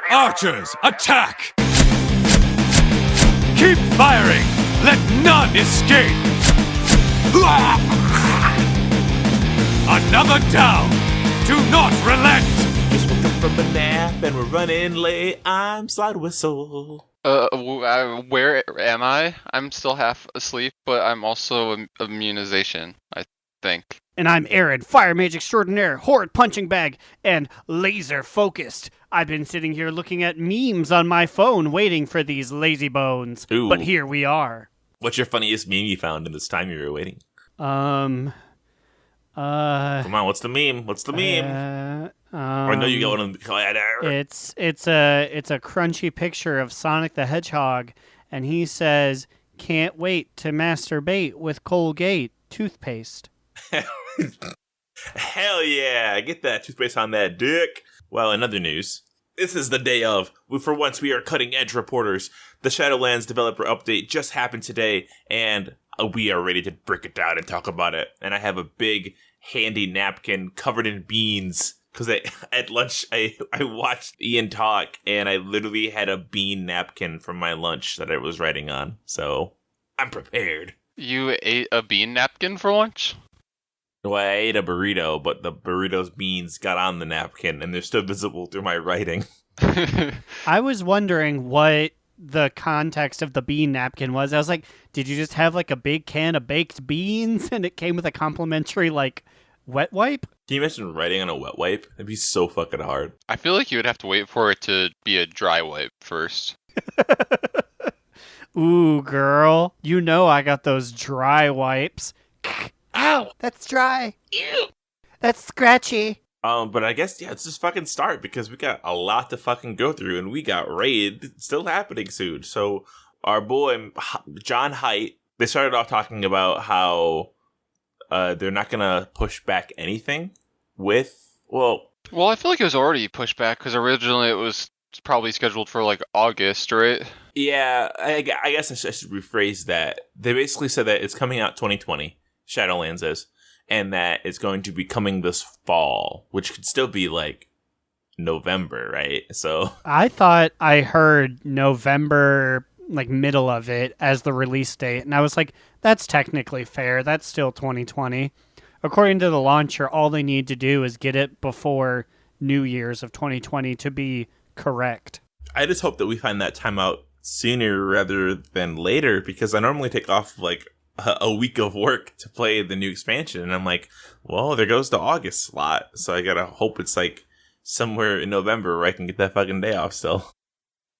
Archers, attack! Keep firing! Let none escape! Another down! Do not relent! Just woke up from a nap and we're running late. I'm Slidewhistle. Where am I? I'm still half asleep, but I'm also immunization, I think. And I'm Aaron, Fire Mage Extraordinaire, Horrid Punching Bag, and Laser Focused. I've been sitting here looking at memes on my phone waiting for these lazy bones. Ooh. But here we are. What's your funniest meme you found in this time you were waiting? Come on, what's the meme? What's the meme? Or I know you got one on the... It's a crunchy picture of Sonic the Hedgehog, and he says, "Can't wait to masturbate with Colgate toothpaste." Hell yeah! Get that toothpaste on that dick! Well, in other news, this is the day of. For once, we are cutting-edge reporters. The Shadowlands developer update just happened today, and we are ready to break it down and talk about it. And I have a big, handy napkin covered in beans. Because at lunch, I watched Ian talk, and I literally had a bean napkin from my lunch that I was writing on. So, I'm prepared. You ate a bean napkin for lunch? Well, I ate a burrito, but the burrito's beans got on the napkin, and they're still visible through my writing. I was wondering what the context of the bean napkin was. I was like, did you just have like a big can of baked beans, and it came with a complimentary, like, wet wipe? Can you imagine writing on a wet wipe? It'd be so fucking hard. I feel like you would have to wait for it to be a dry wipe first. Ooh, girl. You know I got those dry wipes. Ow! That's dry. Ew! That's scratchy. But I guess, yeah, let's just fucking start, because we got a lot to fucking go through, and we got Raid still happening soon. So, our boy, John Haidt, they started off talking about how they're not gonna push back anything with, well, I feel like it was already pushed back, because originally it was probably scheduled for, like, August, right? Yeah, I guess I should rephrase that. They basically said that it's coming out 2020, Shadowlands is, and that it's going to be coming this fall, which could still be, like, November, right? So I thought I heard November, like, middle of it as the release date, and I was like, that's technically fair. That's still 2020. According to the launcher, all they need to do is get it before New Year's of 2020 to be correct. I just hope that we find that time out sooner rather than later, because I normally take off, like, a week of work to play the new expansion, and I'm like, well, there goes the August slot, so I gotta hope it's, like, somewhere in November where I can get that fucking day off still.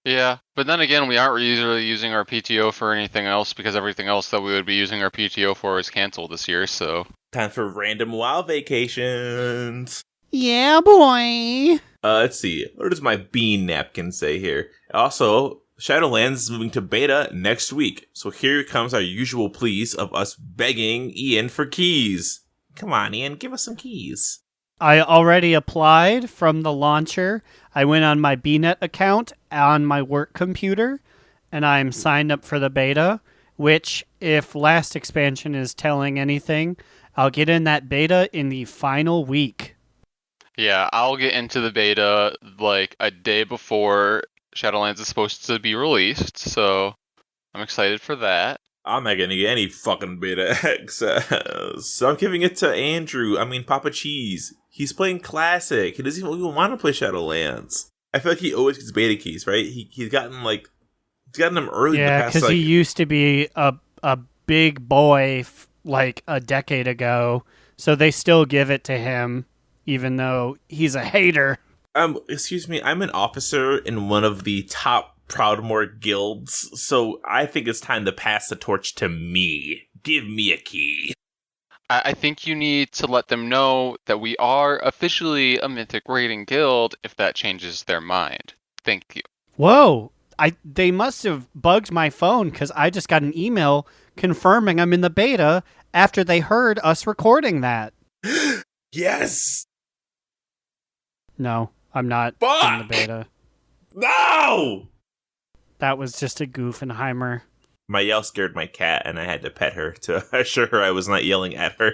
Yeah, but then again, we aren't usually using our PTO for anything else, because everything else that we would be using our PTO for is canceled this year, so... Time for random wild vacations! Yeah, boy! Let's see, what does my bean napkin say here? Also, Shadowlands is moving to beta next week, so here comes our usual pleas of us begging Ian for keys. Come on, Ian, give us some keys. I already applied from the launcher. I went on my BNet account on my work computer, and I'm signed up for the beta, which, if last expansion is telling anything, I'll get in that beta in the final week. Yeah, I'll get into the beta, like, a day before Shadowlands is supposed to be released, so I'm excited for that. I'm not gonna get any fucking beta access, so I'm giving it to Andrew. Papa Cheese. He's playing Classic. He doesn't even want to play Shadowlands. I feel like he always gets beta keys, right? He's gotten them early. Yeah, because he used to be a big boy like a decade ago, so they still give it to him, even though he's a hater. Excuse me, I'm an officer in one of the top Proudmoore guilds, so I think it's time to pass the torch to me. Give me a key. I think you need to let them know that we are officially a Mythic Raiding Guild if that changes their mind. Thank you. Whoa! They must have bugged my phone, because I just got an email confirming I'm in the beta after they heard us recording that. Yes! No, I'm not Fuck! in the beta. No! That was just a Goofenheimer. My yell scared my cat, and I had to pet her to assure her I was not yelling at her.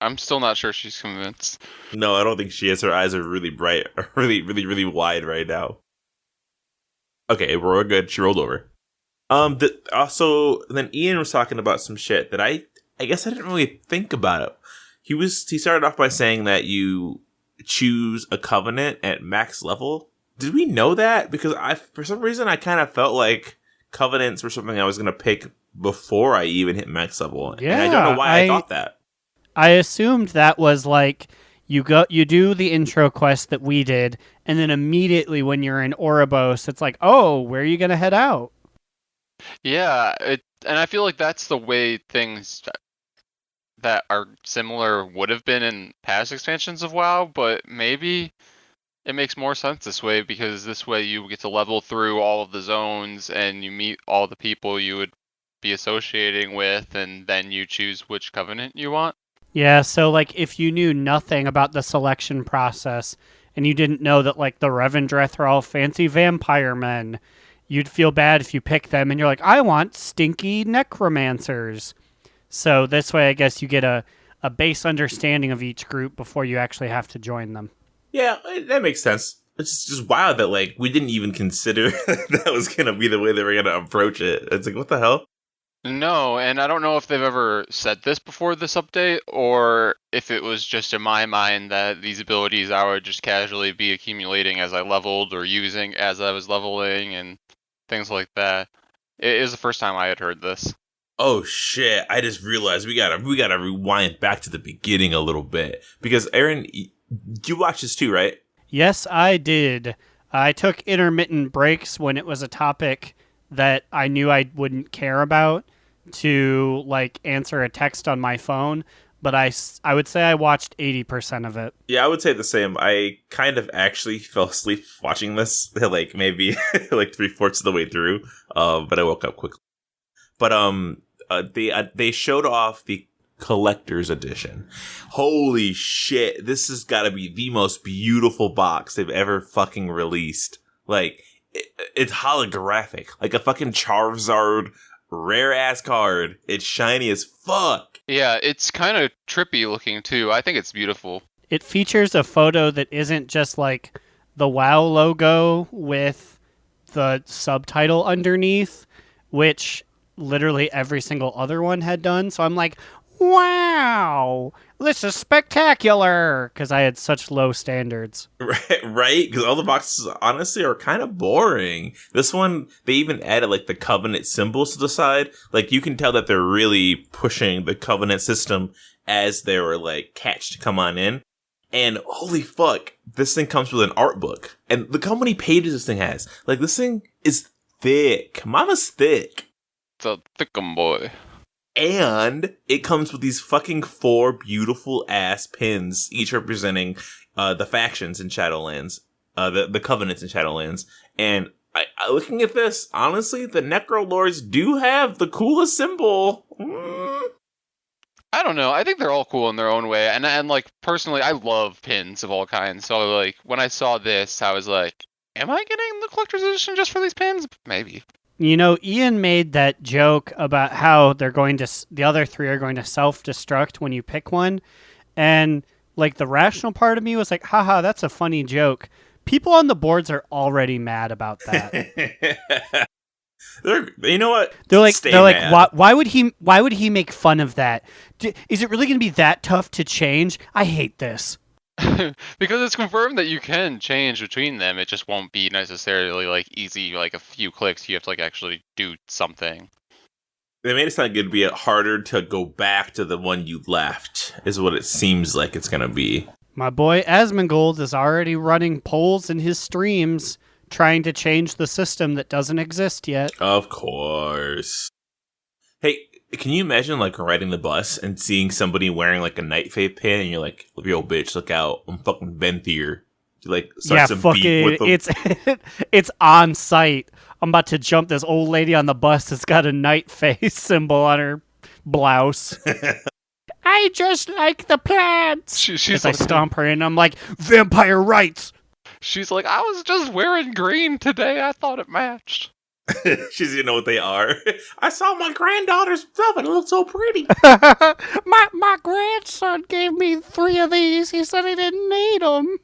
I'm still not sure she's convinced. No, I don't think she is. Her eyes are really bright, really wide right now. Okay, we're good. She rolled over. Also, then Ian was talking about some shit that I guess I didn't really think about it. He started off by saying that you choose a covenant at max level. Did we know that? Because for some reason, I kind of felt like covenants were something I was going to pick before I even hit max level. Yeah, and I don't know why I thought that. I assumed that was like you do the intro quest that we did, and then immediately when you're in Ouroboros, it's like, oh, where are you going to head out? Yeah, and I feel like that's the way things that are similar would have been in past expansions of WoW, but maybe it makes more sense this way, because this way you get to level through all of the zones and you meet all the people you would be associating with, and then you choose which covenant you want. Yeah, so like if you knew nothing about the selection process and you didn't know that like the Revendreth are all fancy vampire men, you'd feel bad if you pick them and you're like, I want stinky necromancers. So this way I guess you get a base understanding of each group before you actually have to join them. Yeah, that makes sense. It's just wild that like we didn't even consider that was going to be the way they were going to approach it. It's like, what the hell? No, and I don't know if they've ever said this before this update, or if it was just in my mind that these abilities I would just casually be accumulating as I leveled or using as I was leveling and things like that. It is the first time I had heard this. Oh shit, I just realized we gotta rewind back to the beginning a little bit. Because Aaron, you watched this too, right? Yes, I did. I took intermittent breaks when it was a topic that I knew I wouldn't care about to like answer a text on my phone, but I would say I watched 80% of it. Yeah, I would say the same. I kind of actually fell asleep watching this, like maybe like 3/4 of the way through, but I woke up quickly. But they showed off the collector's edition. Holy shit, this has got to be the most beautiful box they've ever fucking released. Like, it's holographic, like a fucking Charizard rare ass card. It's shiny as fuck. Yeah, it's kind of trippy looking too. I think it's beautiful. It features a photo that isn't just like the WoW logo with the subtitle underneath, which literally every single other one had done. So I'm like, wow, this is spectacular, because I had such low standards. Right? Because all the boxes, honestly, are kind of boring. This one, they even added, like, the Covenant symbols to the side. Like, you can tell that they're really pushing the Covenant system as they were, like, catched to come on in. And holy fuck, this thing comes with an art book. And look how many pages this thing has. Like, this thing is thick. Mama's thick. It's a thickum boy. And it comes with these fucking 4 beautiful ass pins, each representing the factions in Shadowlands, the covenants in Shadowlands. And I looking at this, honestly, the Necrolords do have the coolest symbol. I don't know. I think they're all cool in their own way. And like, personally, I love pins of all kinds. So, like, when I saw this, I was like, am I getting the collector's edition just for these pins? Maybe. You know, Ian made that joke about how the other 3 are going to self-destruct when you pick one. And, like, the rational part of me was like, haha, that's a funny joke. People on the boards are already mad about that. You know what? They're like, why would he make fun of that? Is it really going to be that tough to change? I hate this. Because it's confirmed that you can change between them. It just won't be necessarily like easy, like a few clicks. You have to like actually do something. They made it sound like it'd be harder to go back to the one you left, is what it seems like it's gonna be. My boy Asmongold is already running polls in his streams trying to change the system that doesn't exist yet. Of course. Hey, can you imagine, like, riding the bus and seeing somebody wearing, like, a Night Faith pin, and you're like, yo, bitch, look out, I'm fucking Venthyr. Like, start some beef with them. It's on site. I'm about to jump this old lady on the bus that's got a Night Faith symbol on her blouse. I just like the plants. She's I stomp her in, I'm like, vampire rights. She's like, I was just wearing green today. I thought it matched. She doesn't know what they are. I saw my granddaughter's stuff and it looked so pretty. my grandson gave me 3 of these. He said he didn't need them.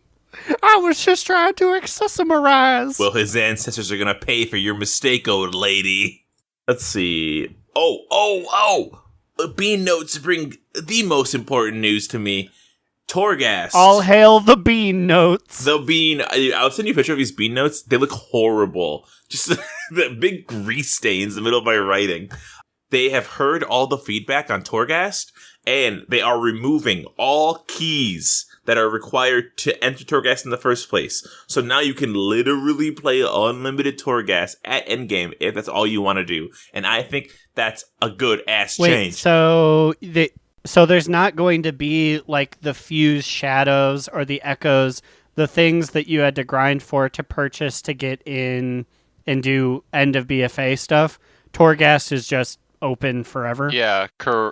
I was just trying to accessorize. Well, his ancestors are gonna pay for your mistake, old lady. Let's see. Oh! Bean notes bring the most important news to me. Torghast. All hail the bean notes. The bean. I'll send you a picture of these bean notes. They look horrible. Just the big grease stains in the middle of my writing. They have heard all the feedback on Torghast, and they are removing all keys that are required to enter Torghast in the first place. So now you can literally play unlimited Torghast at endgame if that's all you want to do. And I think that's a good ass change. So there's not going to be like the fuse shadows or the echoes, the things that you had to grind for to purchase to get in and do end of BFA stuff. Torghast is just open forever. Yeah,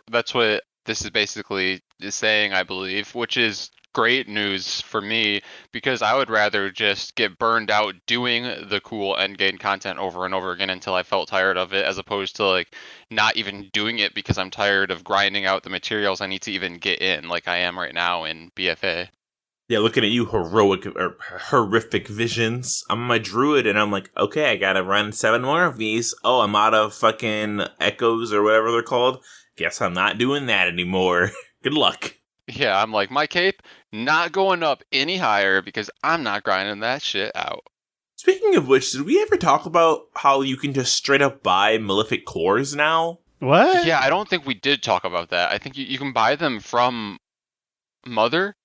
that's what this is basically saying, I believe, which is great news for me because I would rather just get burned out doing the cool endgame content over and over again until I felt tired of it, as opposed to like not even doing it because I'm tired of grinding out the materials I need to even get in, like I am right now in BFA. Yeah, looking at you, horrific visions. I'm my druid, and I'm like, okay, I gotta run 7 more of these. Oh, I'm out of fucking echoes or whatever they're called. Guess I'm not doing that anymore. Good luck. Yeah, I'm like, my cape not going up any higher because I'm not grinding that shit out. Speaking of which, did we ever talk about how you can just straight up buy Malefic cores now? What? Yeah, I don't think we did talk about that. I think you can buy them from Mother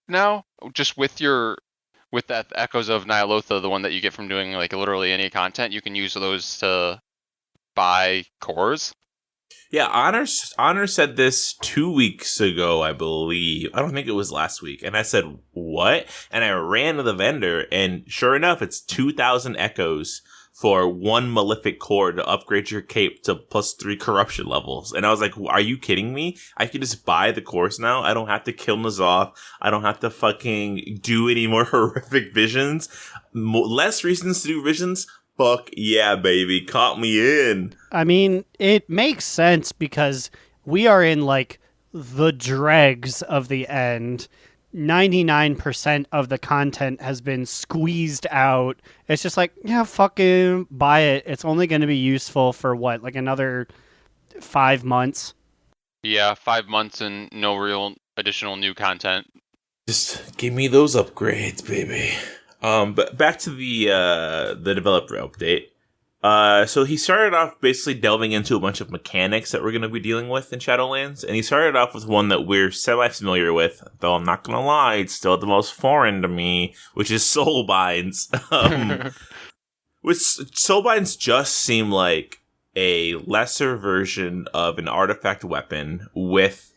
now, just with that Echoes of Nyalotha, the one that you get from doing like literally any content. You can use those to buy cores. Yeah, Honor said this 2 weeks ago, I believe. I don't think it was last week. And I said, what? And I ran to the vendor, and sure enough, it's 2,000 echoes for 1 Malefic core to upgrade your cape to +3 corruption levels. And I was like, are you kidding me? I can just buy the cores now. I don't have to kill N'Zoth. I don't have to fucking do any more horrific visions. Less reasons to do visions. Fuck yeah, baby. Caught me in. I mean, it makes sense because we are in like the dregs of the end. 99% of the content has been squeezed out. It's just like, yeah, fucking buy it. It's only going to be useful for what, like another 5 months? Yeah, 5 months and no real additional new content. Just give me those upgrades, baby. But back to the developer update. So he started off basically delving into a bunch of mechanics that we're going to be dealing with in Shadowlands, and he started off with one that we're semi-familiar with, though I'm not going to lie, it's still the most foreign to me, which is soulbinds. Which soulbinds just seem like a lesser version of an artifact weapon with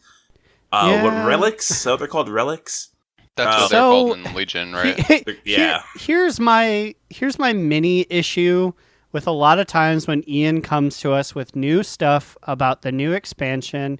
what relics? So they're called relics. That's what they're called in Legion, right? Yeah. Here's my mini issue with a lot of times when Ian comes to us with new stuff about the new expansion,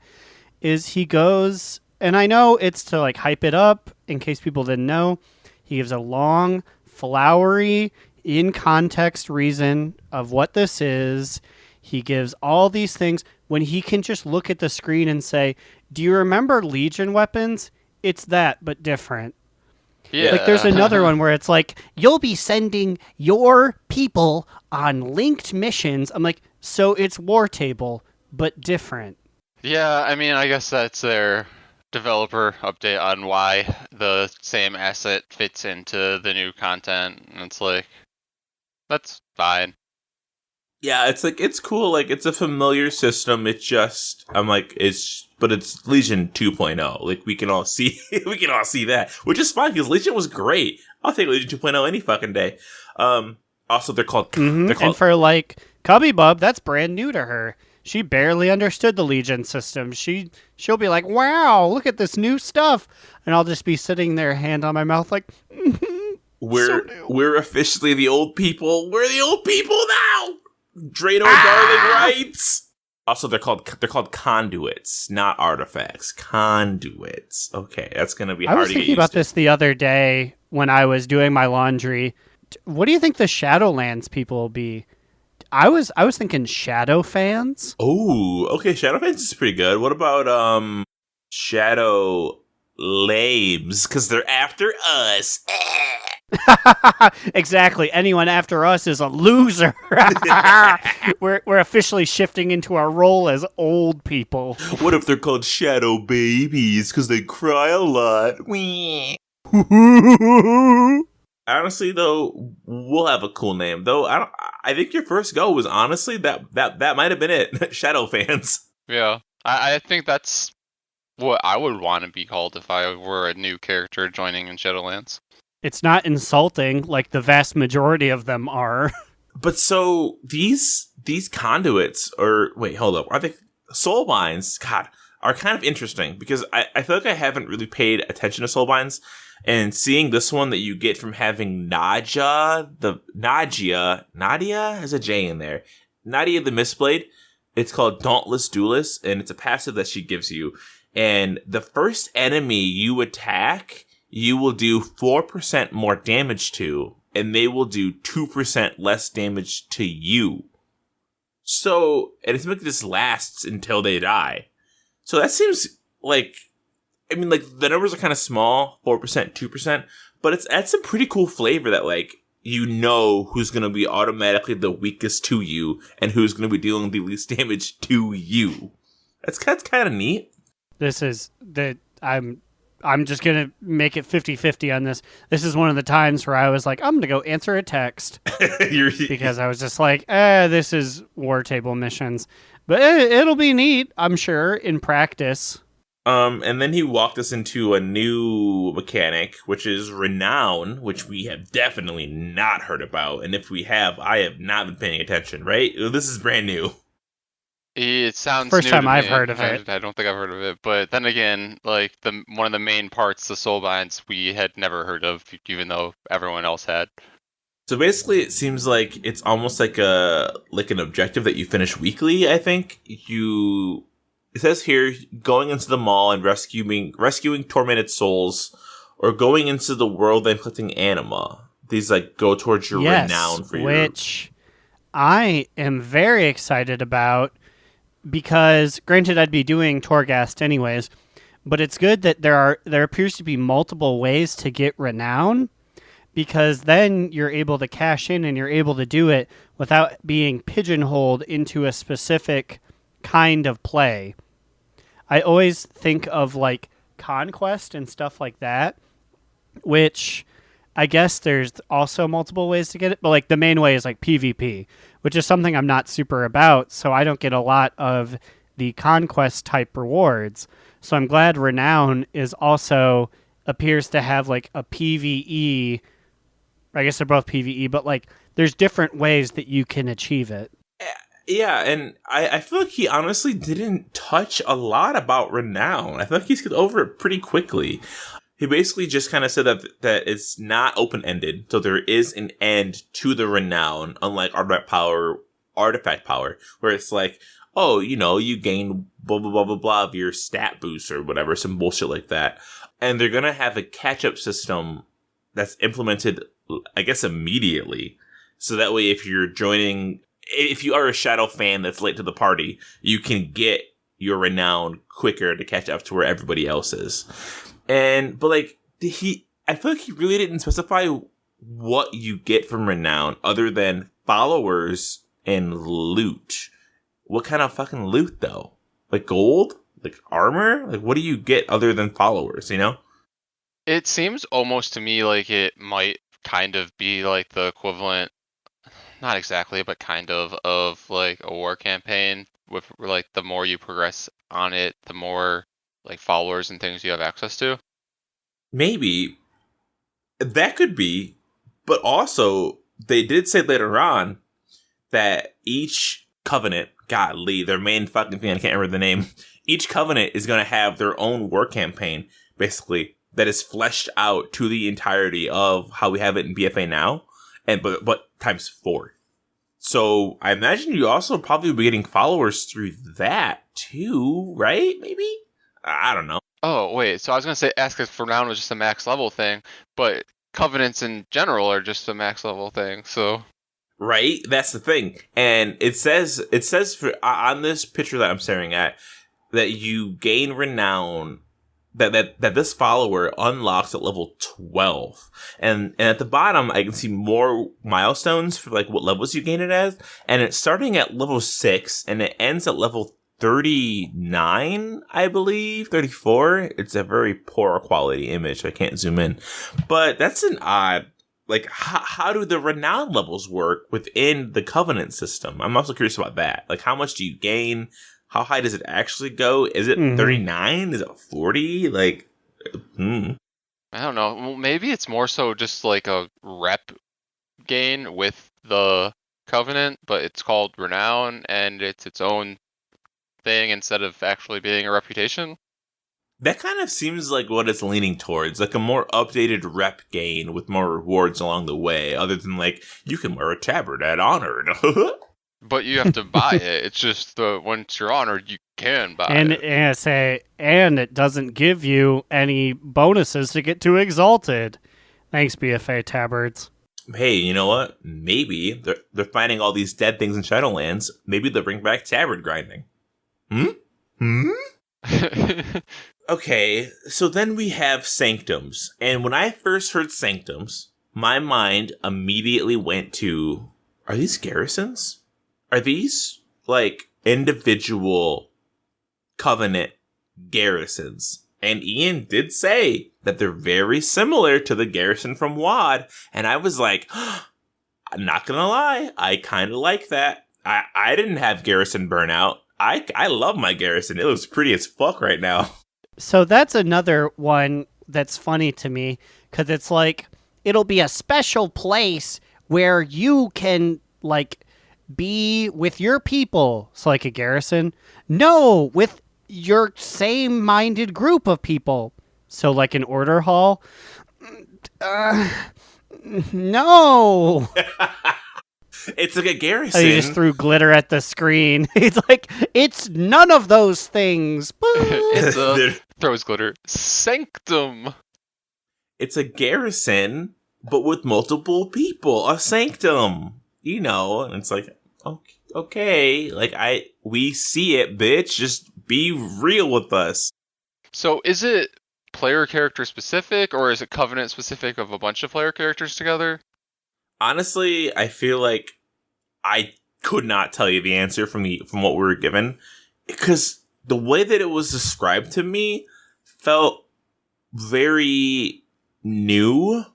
is he goes, and I know it's to like hype it up in case people didn't know, he gives a long, flowery, in context reason of what this is. He gives all these things when he can just look at the screen and say, do you remember Legion weapons? It's that, but different. Yeah. Like there's another one where it's like, you'll be sending your people on linked missions. I'm like, so it's War Table, but different. Yeah, I mean, I guess that's their developer update on why the same asset fits into the new content. And it's like, that's fine. Yeah, it's like, it's cool. Like, it's a familiar system. It's just, I'm like, but it's Legion 2.0. Like, we can all see that, which is fine because Legion was great. I'll take Legion 2.0 any fucking day. Also, they're called, and for like Cubby Bub, that's brand new to her. She barely understood the Legion system. She'll be like, wow, look at this new stuff. And I'll just be sitting there, hand on my mouth, like, we're officially the old people. We're the old people now. Drano darling rights. Also, they're called conduits, not artifacts. Conduits. Okay, that's gonna be hard to get used to. I was thinking about this the other day when I was doing my laundry. What do you think the Shadowlands people will be? I was thinking Shadow fans. Oh, okay. Shadowlands is pretty good. What about Shadow Lames? Because they're after us. Exactly. Anyone after us is a loser. We're officially shifting into our role as old people. What if they're called Shadow Babies? Because they cry a lot. Honestly, though, we'll have a cool name. Though I think your first go was honestly that might have been it. Shadow fans. Yeah, I think that's what I would want to be called if I were a new character joining in Shadowlands. It's not insulting like the vast majority of them are. But so these conduits, or wait, hold up. I think soulbinds, God, are kind of interesting because I feel like I haven't really paid attention to soulbinds, and seeing this one that you get from having Nadia has a J in there. Nadia the Mistblade. It's called Dauntless Duelist, and it's a passive that she gives you. And the first enemy you attack, you will do 4% more damage to, and they will do 2% less damage to you. So, and it's like this lasts until they die. So that seems like, I mean, like, the numbers are kind of small, 4%, 2%, but that's a pretty cool flavor that, like, you know who's going to be automatically the weakest to you, and who's going to be dealing the least damage to you. That's kind of neat. I'm just going to make it 50-50 on this. This is one of the times where I was like, I'm going to go answer a text. Because I was just like, this is war table missions. But it'll be neat, I'm sure, in practice. And then he walked us into a new mechanic, which is Renown, which we have definitely not heard about. And if we have, I have not been paying attention, right? This is brand new. It sounds First new time to I've me. heard of it. I don't think I've heard of it. But then again, like one of the main parts, the soulbinds, we had never heard of, even though everyone else had. So basically, it seems like it's almost like an objective that you finish weekly. I think it says here, going into the mall and rescuing tormented souls, or going into the world and collecting anima. These like go towards your renown for your, which I am very excited about. Because, granted, I'd be doing Torghast anyways, but it's good that there appears to be multiple ways to get renown, because then you're able to cash in and you're able to do it without being pigeonholed into a specific kind of play. I always think of, like, Conquest and stuff like that, which I guess there's also multiple ways to get it, but, like, the main way is, like, PvP, which is something I'm not super about, so I don't get a lot of the Conquest type rewards. So I'm glad Renown is also appears to have like a PvE. I guess they're both PvE, but like there's different ways that you can achieve it. Yeah, and I feel like he honestly didn't touch a lot about Renown. I feel like he skipped over it pretty quickly. He basically just kind of said that it's not open-ended, so there is an end to the Renown, unlike artifact power, where it's like, oh, you know, you gain blah, blah, blah, blah, blah of your stat boost or whatever, some bullshit like that. And they're going to have a catch-up system that's implemented, I guess, immediately. So that way, if you are a Shadow fan that's late to the party, you can get your Renown quicker to catch up to where everybody else is. But like, I feel like he really didn't specify what you get from Renown other than followers and loot. What kind of fucking loot though? Like gold? Like armor? Like what do you get other than followers, you know? It seems almost to me like it might kind of be like the equivalent, not exactly, but kind of like a war campaign with like the more you progress on it, the more like followers and things you have access to. Maybe. That could be. But also, they did say later on that each covenant, godly, their main fucking thing, I can't remember the name, each covenant is going to have their own war campaign, basically, that is fleshed out to the entirety of how we have it in BFA now, but times 4. So I imagine you also probably will be getting followers through that too, right? Maybe? I don't know. Oh, wait, so I was going to say ask if for now was just a max level thing, but covenants in general are just a max level thing, so... Right? That's the thing. And it says on this picture that I'm staring at that you gain renown that this follower unlocks at level 12. And at the bottom I can see more milestones for like what levels you gain it as, and it's starting at level 6 and it ends at level 39, I believe, 34. It's a very poor quality image, so I can't zoom in. But that's an odd, like, how do the renown levels work within the Covenant system? I'm also curious about that. Like, how much do you gain? How high does it actually go? Is it 39? Is it 40? Like, I don't know. Well, maybe it's more so just like a rep gain with the Covenant, but it's called Renown, and it's its own thing instead of actually being a reputation. That kind of seems like what it's leaning towards, like a more updated rep gain with more rewards along the way, other than like, you can wear a tabard at Honored. But you have to buy it. It's just once you're honored, you can buy and, it. And it doesn't give you any bonuses to get to Exalted. Thanks, BFA Tabards. Hey, you know what? Maybe they're finding all these dead things in Shadowlands. Maybe they'll bring back tabard grinding. Okay, so then we have Sanctums. And when I first heard Sanctums, my mind immediately went to, are these garrisons? Are these, like, individual Covenant garrisons? And Ian did say that they're very similar to the garrison from WoD. And I was like, I'm not gonna lie, I kind of like that. I didn't have garrison burnout. I love my garrison. It looks pretty as fuck right now. So that's another one that's funny to me, because it's like, it'll be a special place where you can, like, be with your people. So like a garrison. No, with your same-minded group of people. So like an order hall. No. It's like a garrison. Oh, he just threw glitter at the screen. He's like, it's none of those things. It's a throws glitter sanctum. It's a garrison, but with multiple people. A sanctum. You know, and it's like, okay, like we see it, bitch. Just be real with us. So is it player character specific, or is it Covenant specific of a bunch of player characters together? Honestly, I feel like I could not tell you the answer from what we were given, because the way that it was described to me felt very new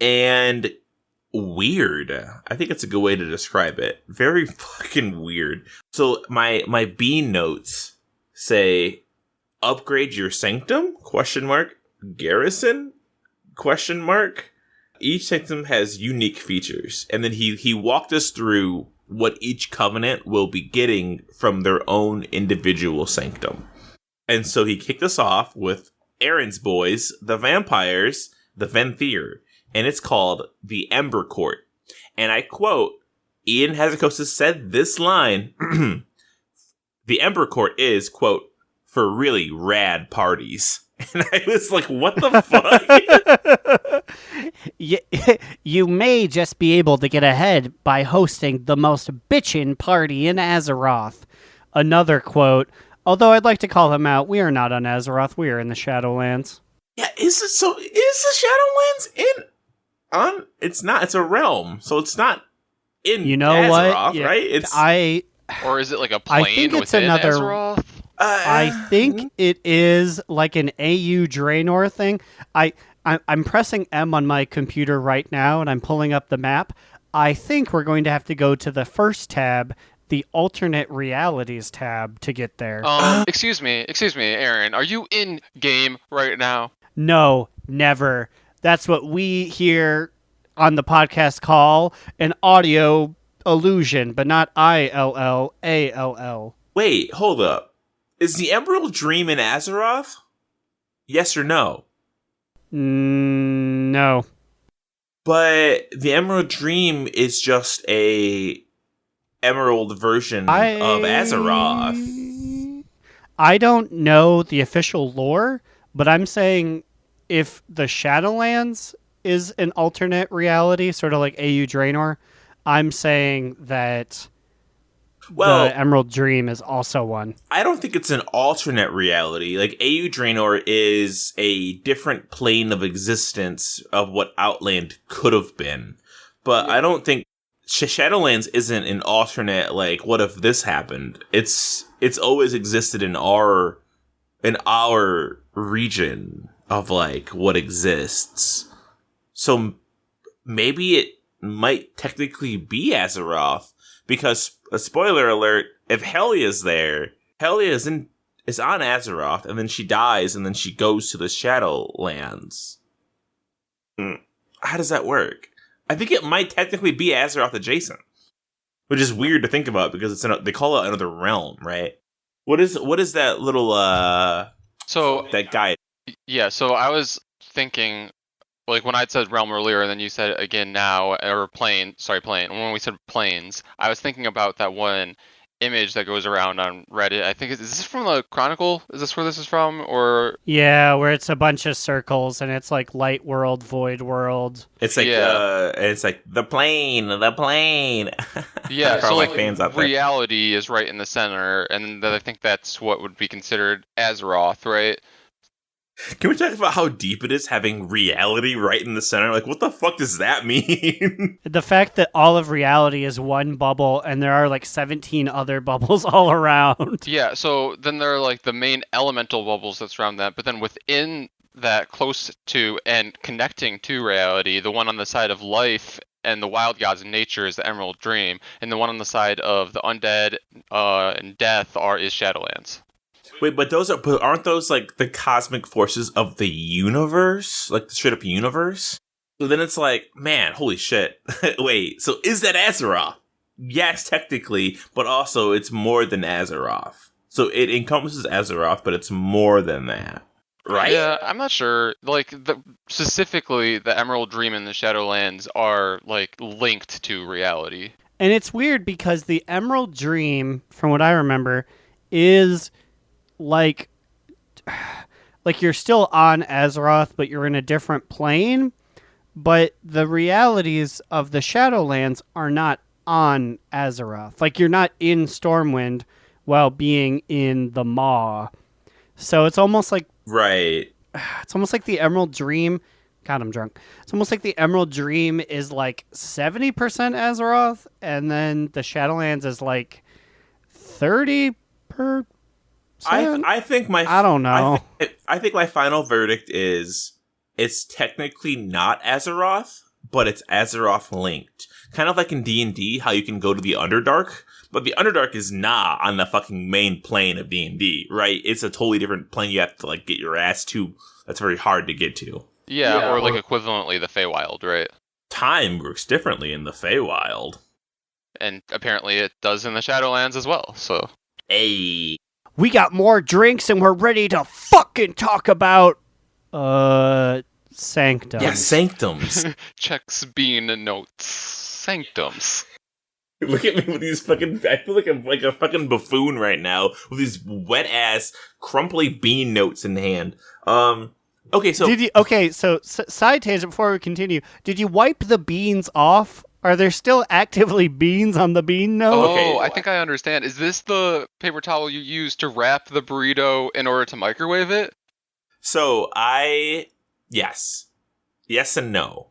and weird. I think it's a good way to describe it. Very fucking weird. So my B notes say, upgrade your sanctum? ? Garrison? ? Each sanctum has unique features. And then he walked us through what each Covenant will be getting from their own individual sanctum. And so he kicked us off with Aaron's boys, the vampires, the Venthyr. And it's called the Ember Court. And I quote, Ian Hazzikostas said this line, the Ember Court is, quote, for really rad parties. And I was like, what the fuck? You may just be able to get ahead by hosting the most bitchin' party in Azeroth. Another quote, although I'd like to call him out, we are not on Azeroth, we are in the Shadowlands. Yeah, is the Shadowlands it's not, it's a realm, so it's not in Azeroth, what? Yeah, right? Or is it like a plane think it's within another, Azeroth? I think it is like an AU Draenor thing. I'm pressing M on my computer right now, and I'm pulling up the map. I think we're going to have to go to the first tab, the alternate realities tab, to get there. Excuse me, Aaron. Are you in game right now? No, never. That's what we here on the podcast call an audio illusion, but not ILLALL. Wait, hold up. Is the Emerald Dream in Azeroth? Yes or no? No. But the Emerald Dream is just a emerald version of Azeroth. I don't know the official lore, but I'm saying if the Shadowlands is an alternate reality, sort of like AU Draenor, I'm saying that Well, the Emerald Dream is also one. I don't think it's an alternate reality. Like, AU Draenor is a different plane of existence of what Outland could have been. But I don't think Shadowlands isn't an alternate, like, what if this happened? It's always existed in our region of, like, what exists. So maybe it might technically be Azeroth, because, a spoiler alert, if Helia's there, Helia is on Azeroth, and then she dies, and then she goes to the Shadowlands. How does that work? I think it might technically be Azeroth adjacent, which is weird to think about because they call it another realm, right? What is that little So that guy? yeah, so I was thinking, like when I said realm earlier, and then you said it again now, or plane. When we said planes, I was thinking about that one image that goes around on Reddit. I think is this from the Chronicle? Is this where this is from, or Yeah, where it's a bunch of circles and it's like light world, void world. It's like it's like the plane. yeah? So like like fans out there. reality is right in the center, and I think that's what would be considered Azeroth, right? Can we talk about how deep it is having reality right in the center? Like, what the fuck does that mean? The fact that all of reality is one bubble and there are like 17 other bubbles all around. Yeah, so then there are like the main elemental bubbles that surround that, but then within that, close to and connecting to reality, the one on the side of life and the wild gods and nature is the Emerald Dream, and the one on the side of the undead and death is Shadowlands. Wait, but aren't those like the cosmic forces of the universe? Like the straight up universe? So then it's like, man, holy shit. Wait, so is that Azeroth? Yes, technically, but also it's more than Azeroth. So it encompasses Azeroth, but it's more than that. Right? Yeah, I'm not sure. Like, specifically, the Emerald Dream and the Shadowlands are like linked to reality. And it's weird because the Emerald Dream, from what I remember, is like you're still on Azeroth, but you're in a different plane. But the realities of the Shadowlands are not on Azeroth. Like, you're not in Stormwind while being in the Maw. So it's almost like... Right. It's almost like the Emerald Dream... God, I'm drunk. It's almost like the Emerald Dream is like 70% Azeroth, and then the Shadowlands is like 30%. I think I don't know. I think my final verdict is it's technically not Azeroth, but it's Azeroth linked. Kind of like in D&D, how you can go to the Underdark, but the Underdark is not on the fucking main plane of D&D, right? It's a totally different plane you have to like get your ass to. That's very hard to get to. Yeah, or like equivalently the Feywild, right? Time works differently in the Feywild. And apparently it does in the Shadowlands as well, so... Hey. We got more drinks and we're ready to fucking talk about sanctums. Yeah, sanctums. Checks bean notes. Sanctums. Look at me with these fucking... I feel like I'm like a fucking buffoon right now with these wet-ass, crumply bean notes in hand. Okay, so... Side tangent before we continue. Did you wipe the beans off? Are there still actively beans on the bean note? Oh, Okay. I think I understand. Is this the paper towel you use to wrap the burrito in order to microwave it? So, yes. Yes and no.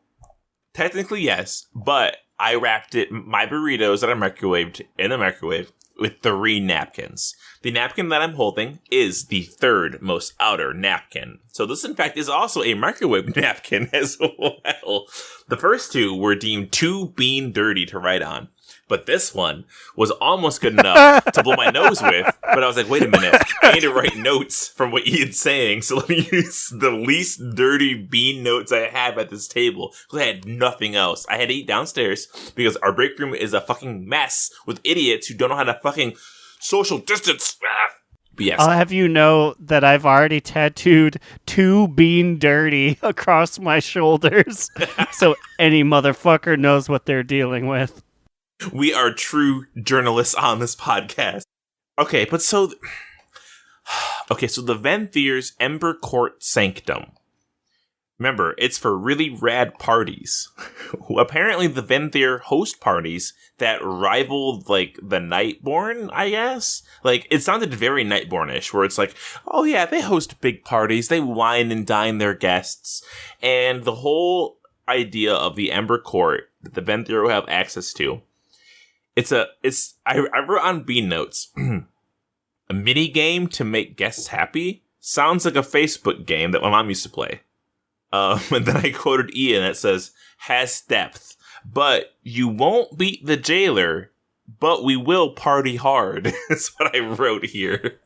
Technically, yes, but I wrapped my burritos that I microwaved in the microwave with 3 napkins. The napkin that I'm holding is the third most outer napkin. So this, in fact, is also a microwave napkin as well. The first 2 were deemed too bean dirty to write on. But this one was almost good enough to blow my nose with. But I was like, wait a minute. I need to write notes from what Ian's saying. So let me use the least dirty bean notes I have at this table. Because I had nothing else. I had to eat downstairs because our break room is a fucking mess with idiots who don't know how to fucking social distance. But yes. I'll have you know that I've already tattooed 2 bean dirty across my shoulders. So any motherfucker knows what they're dealing with. We are true journalists on this podcast. Okay, but so the Venthyrs Ember Court Sanctum. Remember, it's for really rad parties. Apparently, the Venthyr host parties that rival, like, the Nightborn, I guess? Like, it sounded very Nightborn-ish, where it's like, oh yeah, they host big parties, they wine and dine their guests, and the whole idea of the Ember Court that the Venthyr will have access to, I wrote on Bean Notes, a mini game to make guests happy? Sounds like a Facebook game that my mom used to play. And then I quoted Ian that says, has depth, but you won't beat the jailer, but we will party hard. That's what I wrote here.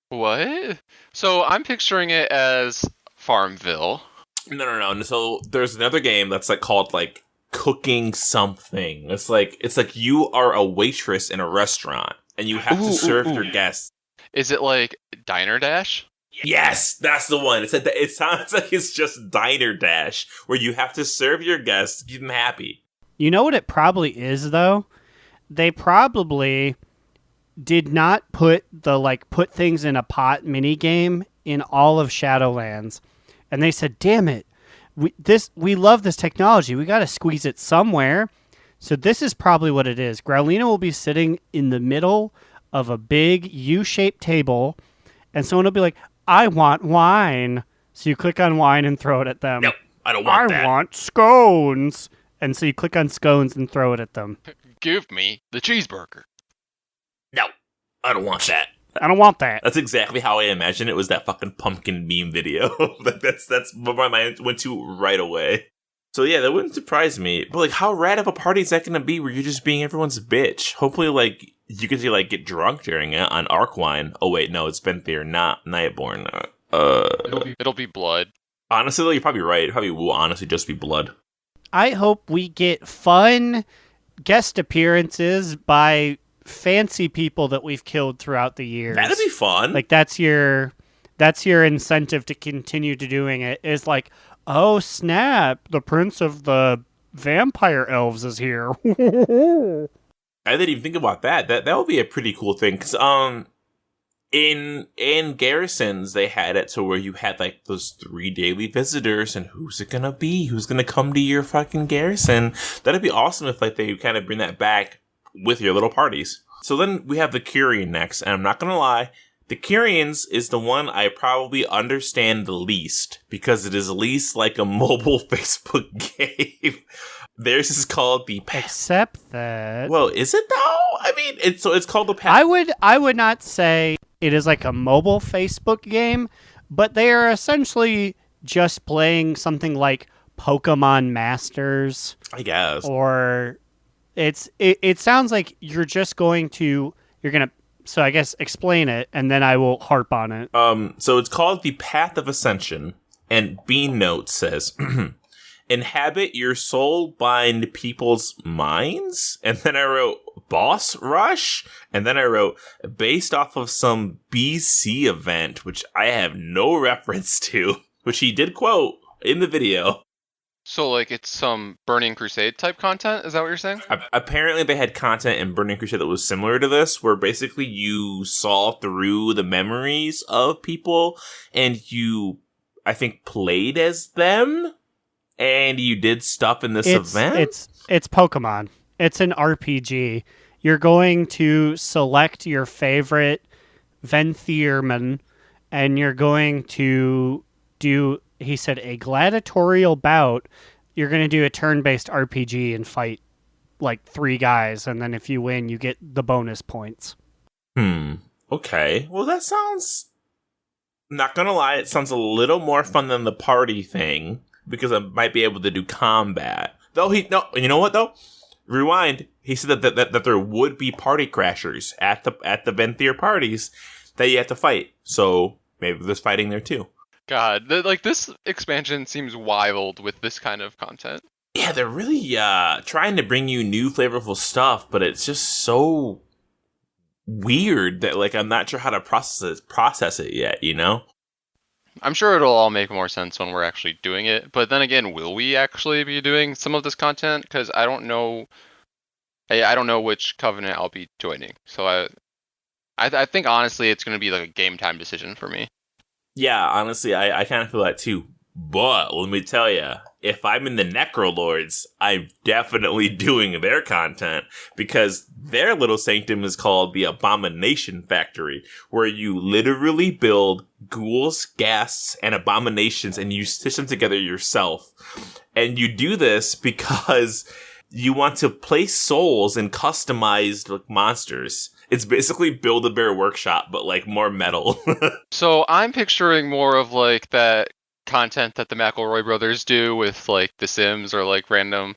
What? So I'm picturing it as Farmville. No. So there's another game that's like called like Cooking Something. It's like you are a waitress in a restaurant and you have to serve your guests. Is it like Diner Dash? Yes, that's the one. It sounds like it's just Diner Dash, where you have to serve your guests, keep them happy. You know what it probably is, though? They probably did not put things in a pot mini game in all of Shadowlands, and they said, "Damn it, we love this technology. We got to squeeze it somewhere." So this is probably what it is. Growlina will be sitting in the middle of a big U-shaped table, and someone will be like, I want wine. So you click on wine and throw it at them. No, I don't want that. I want scones. And so you click on scones and throw it at them. Give me the cheeseburger. No, I don't want that. I don't want that. That's exactly how I imagined it was that fucking pumpkin meme video. That's what my mind went to right away. So yeah, that wouldn't surprise me. But like, how rad of a party is that going to be where you're just being everyone's bitch? Hopefully, like, you get to like get drunk during it on Arkwine. Oh wait, no, it's Venthyr, not Nightborn. It'll be blood. Honestly, though, you're probably right. It probably will honestly just be blood. I hope we get fun guest appearances by fancy people that we've killed throughout the years. That'd be fun. Like that's your incentive to continue to doing it. Is like, oh snap, the prince of the vampire elves is here. I didn't even think about that. That would be a pretty cool thing. Because in garrisons they had it to where you had like those 3 daily visitors, and who's it gonna be? Who's gonna come to your fucking garrison? That'd be awesome if like they kind of bring that back with your little parties. So then we have the Curian next, and I'm not gonna lie, the Curians is the one I probably understand the least because it is least like a mobile Facebook game. Theirs is called the Path. Except that. Well, is it though? I mean, it's called the Path. I would not say it is like a mobile Facebook game, but they are essentially just playing something like Pokemon Masters, I guess. Or it sounds like you're gonna. So I guess explain it, and then I will harp on it. So it's called the Path of Ascension, and Bean Note says. Inhabit your soul bind people's minds? And then I wrote boss rush? And then I wrote based off of some BC event, which I have no reference to, which he did quote in the video. So like it's some Burning Crusade type content? Is that what you're saying? Apparently they had content in Burning Crusade that was similar to this, where basically you saw through the memories of people and you, I think, played as them. And you did stuff in this event? It's Pokemon. It's an RPG. You're going to select your favorite Venthyrman, and you're going to do, he said, a gladiatorial bout. You're going to do a turn-based RPG and fight like 3 guys, and then if you win, you get the bonus points. Okay. Well, that sounds... Not gonna lie, it sounds a little more fun than the party thing. Because I might be able to do combat. Though you know what though? Rewind. He said that there would be party crashers at the Venthyr parties that you have to fight. So maybe there's fighting there too. God, this expansion seems wild with this kind of content. Yeah, they're really trying to bring you new flavorful stuff, but it's just so weird that like I'm not sure how to process it yet. You know. I'm sure it'll all make more sense when we're actually doing it. But then again, will we actually be doing some of this content? Because I don't know. I don't know which covenant I'll be joining. So I think honestly, it's going to be like a game time decision for me. Yeah, honestly, I kind of feel that too. But let me tell you, if I'm in the Necrolords, I'm definitely doing their content because their little sanctum is called the Abomination Factory, where you literally build ghouls, ghasts, and abominations and you stitch them together yourself. And you do this because you want to place souls in customized monsters. It's basically Build-A-Bear Workshop, but like more metal. So I'm picturing more of like that content that the McElroy brothers do with like The Sims or like random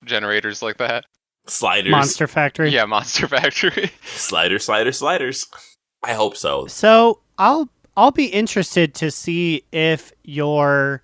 generators like that. Sliders. Monster Factory. Yeah, Monster Factory. Sliders. I hope so. So I'll be interested to see if your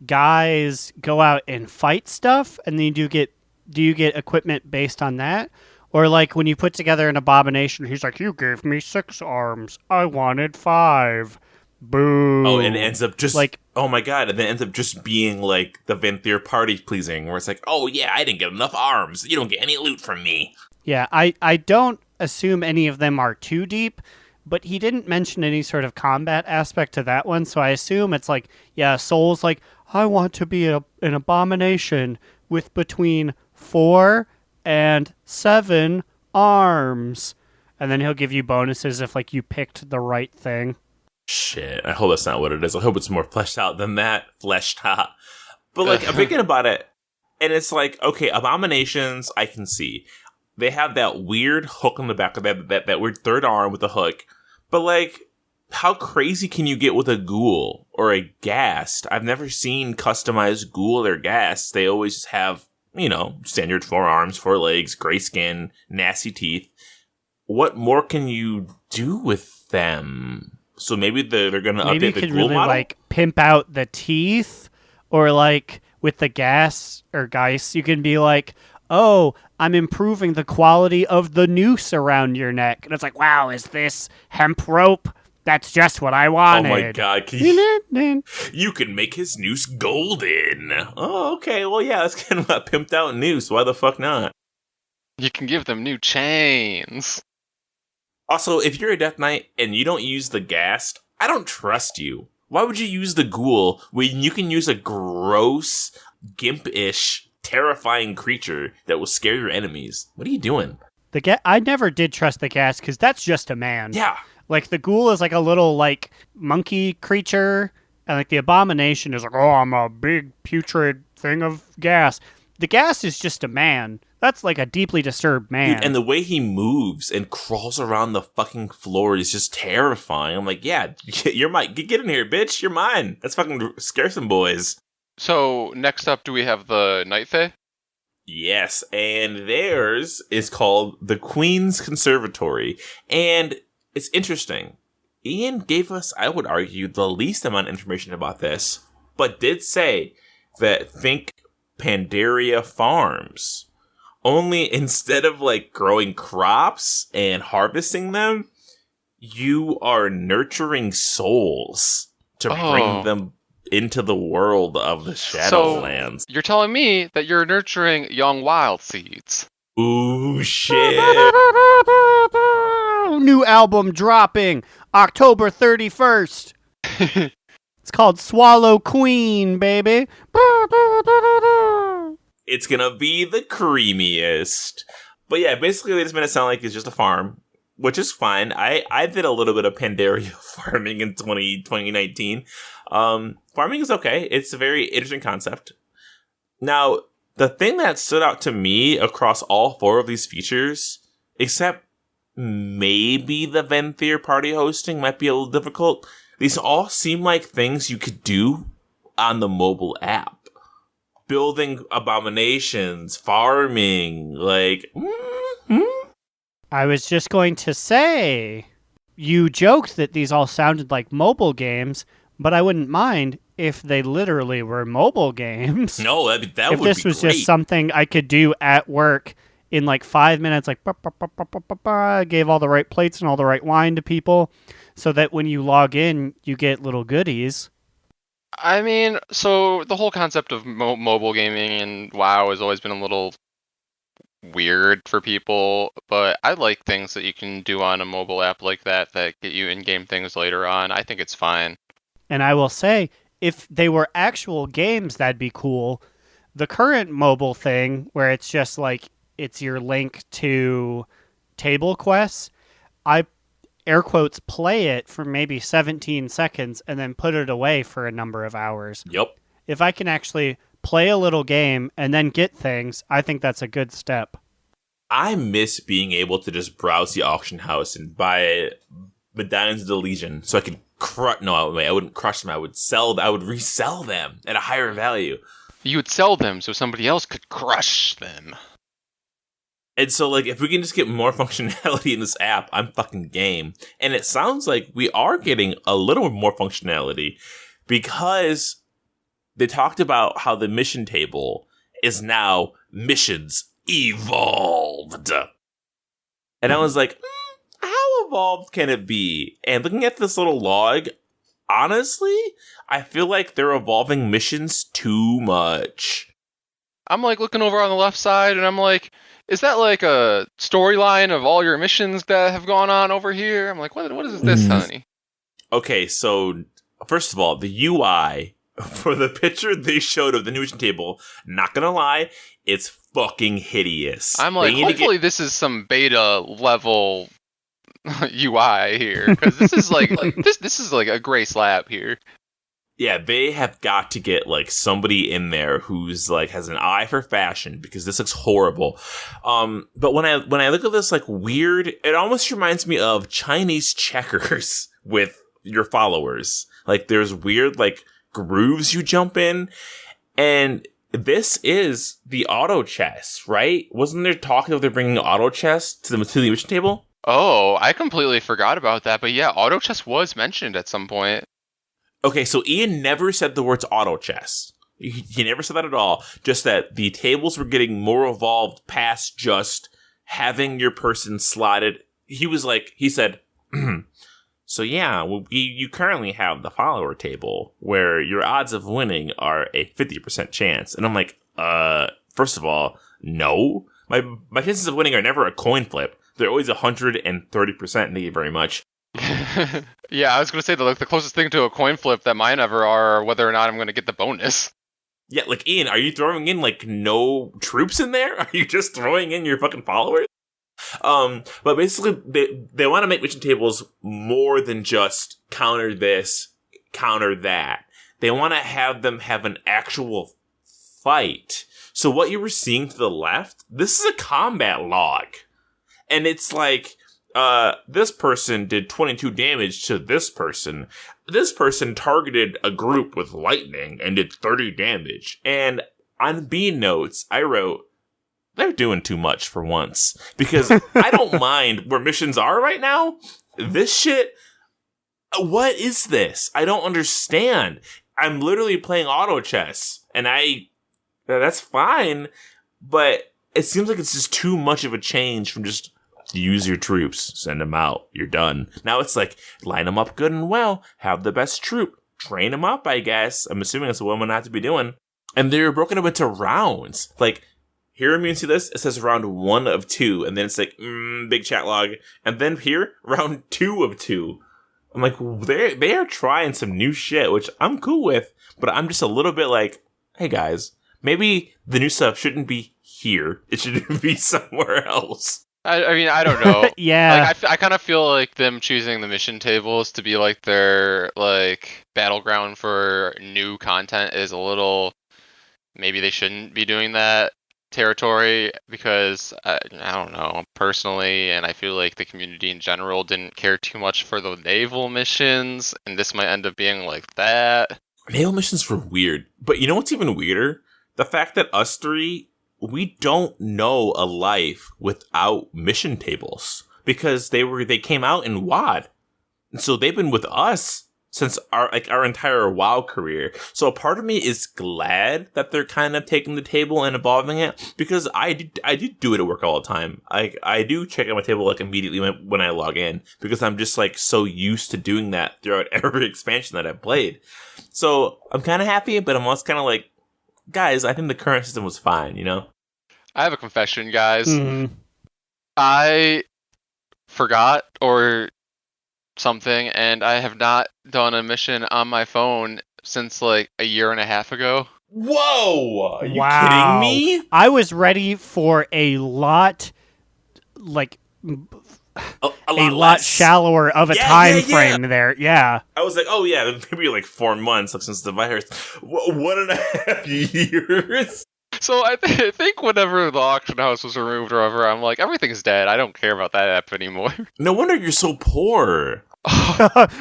guys go out and fight stuff, and then do you get equipment based on that? Or like when you put together an abomination, he's like, "You gave me 6 arms. I wanted 5. Boo." Oh, and it ends up just like, oh my god, and then it ends up just being like the Venthyr party pleasing, where it's like, oh yeah, I didn't get enough arms. You don't get any loot from me. yeah, I don't assume any of them are too deep, but he didn't mention any sort of combat aspect to that one, so I assume it's like, yeah, Soul's like, I want to be an abomination with between 4 and 7 arms. And then he'll give you bonuses if like you picked the right thing. Shit, I hope that's not what it is. I hope it's more fleshed out than that. Fleshed out. But like, I'm thinking about it, and it's like, okay, abominations, I can see. They have that weird hook on the back of that weird third arm with a hook. But like, how crazy can you get with a ghoul or a ghast? I've never seen customized ghoul or ghast. They always just have, standard 4 arms, 4 legs, gray skin, nasty teeth. What more can you do with them? So maybe they're going to update the ghoul Maybe you could really model? like pimp out the teeth, or like with the gas or geist, you can be like, oh, I'm improving the quality of the noose around your neck. And it's like, wow, is this hemp rope? That's just what I wanted. Oh my god, you can make his noose golden. Oh, okay, well yeah, that's kind of a pimped out noose. Why the fuck not? You can give them new chains. Also, if you're a Death Knight and you don't use the ghast, I don't trust you. Why would you use the ghoul when you can use a gross, gimp-ish, terrifying creature that will scare your enemies? What are you doing? I never did trust the gas because that's just a man. Yeah. Like the ghoul is like a little like monkey creature, and like the abomination is like, oh, I'm a big putrid thing of gas. The gas is just a man. That's like a deeply disturbed man. Dude, and the way he moves and crawls around the fucking floor is just terrifying. I'm like, yeah, you're mine. Get in here, bitch. You're mine. Let's fucking scare some boys. So next up, do we have the Night Fae? Yes, and theirs is called the Queen's Conservatory. And it's interesting. Ian gave us, I would argue, the least amount of information about this, but did say that think Pandaria Farms. Only instead of like growing crops and harvesting them, you are nurturing souls to bring them into the world of the Shadowlands. So you're telling me that you're nurturing young wild seeds. Ooh, shit. New album dropping October 31st. It's called Swallow Queen, baby. It's gonna be the creamiest. But yeah, basically they just made it sound like it's just a farm, which is fine. I did a little bit of Pandaria farming in 2019. Farming is okay. It's a very interesting concept. Now, the thing that stood out to me across all 4 of these features, except maybe the Venthyr party hosting might be a little difficult, these all seem like things you could do on the mobile app. Building abominations, farming, like... I was just going to say, you joked that these all sounded like mobile games, but I wouldn't mind if they literally were mobile games. No, that would be great. If this was just something I could do at work in like 5 minutes, like gave all the right plates and all the right wine to people, so that when you log in, you get little goodies. I mean, so the whole concept of mobile gaming and WoW has always been a little weird for people, but I like things that you can do on a mobile app like that get you in-game things later on. I think it's fine. And I will say, if they were actual games, that'd be cool. The current mobile thing, where it's just like it's your link to table quests, I air quotes play it for maybe 17 seconds and then put it away for a number of hours. Yep. If I can actually play a little game and then get things, I think that's a good step. I miss being able to just browse the auction house and buy Medallions of the Legion so I could I wouldn't crush them. I would resell them at a higher value. You would sell them so somebody else could crush them. And so, like, if we can just get more functionality in this app, I'm fucking game. And it sounds like we are getting a little more functionality because they talked about how the mission table is now missions evolved. And I was like, how evolved can it be? And looking at this little log, honestly, I feel like they're evolving missions too much. I'm like looking over on the left side and I'm like, is that like a storyline of all your missions that have gone on over here? I'm like, what is this, honey? Okay, so first of all, the UI for the picture they showed of the new mission table, not gonna lie, it's fucking hideous. I'm like, hopefully this is some beta level UI here, because this is like this is like a gray slab here. Yeah, they have got to get like somebody in there who's like has an eye for fashion because this looks horrible. But when I look at this like weird, it almost reminds me of Chinese checkers with your followers. Like there's weird like grooves you jump in, and this is the auto chess, right? Wasn't there talk that they're bringing auto chess to the mission table? Oh, I completely forgot about that. But yeah, auto chess was mentioned at some point. Okay, so Ian never said the words auto chess. He never said that at all. Just that the tables were getting more evolved past just having your person slotted. He said, so yeah, you currently have the follower table where your odds of winning are a 50% chance. And I'm like, first of all, no. My chances of winning are never a coin flip. They're always 130%. Thank you very much. Yeah, I was gonna say the closest thing to a coin flip that mine ever are whether or not I'm gonna get the bonus. Yeah, like Ian, are you throwing in like no troops in there? Are you just throwing in your fucking followers? But basically they want to make mission tables more than just counter this, counter that. They want to have them have an actual fight. So what you were seeing to the left, this is a combat log. And it's like this person did 22 damage to this person. This person targeted a group with lightning and did 30 damage. And on B notes, I wrote, they're doing too much for once. Because I don't mind where missions are right now. This shit, what is this? I don't understand. I'm literally playing auto chess. And that's fine. But it seems like it's just too much of a change from just use your troops, send them out, you're done. Now it's like, line them up good and well, have the best troop, train them up, I guess. I'm assuming that's what I'm going to have to be doing. And they're broken up into rounds. Like, here, you see this? It says round 1 of 2, and then it's like, big chat log. And then here, round 2 of 2. I'm like, they are trying some new shit, which I'm cool with, but I'm just a little bit like, hey guys, maybe the new stuff shouldn't be here. It should be somewhere else. I mean, I don't know. Yeah. Like, I kind of feel like them choosing the mission tables to be like their like battleground for new content is a little. Maybe they shouldn't be doing that territory because I don't know personally, and I feel like the community in general didn't care too much for the naval missions, and this might end up being like that. Naval missions were weird, but you know what's even weirder? The fact that us three. We don't know a life without mission tables because they came out in WoD. And so they've been with us since our entire WoW career. So a part of me is glad that they're kind of taking the table and evolving it because I did do it at work all the time. I do check out my table like immediately when I log in because I'm just like so used to doing that throughout every expansion that I've played. So I'm kind of happy, but I'm also kind of like, guys, I think the current system was fine, you know? I have a confession, guys. Mm-hmm. I forgot or something, and I have not done a mission on my phone since like a year and a half ago. Whoa! Are you Wow. kidding me? I was ready for a lot, like A lot less. shallower of a Yeah, time yeah. frame there. Yeah. I was like, oh yeah, maybe like 4 months since the virus. 1.5 years. So I think whenever the auction house was removed or whatever, I'm like, everything's dead. I don't care about that app anymore. No wonder you're so poor.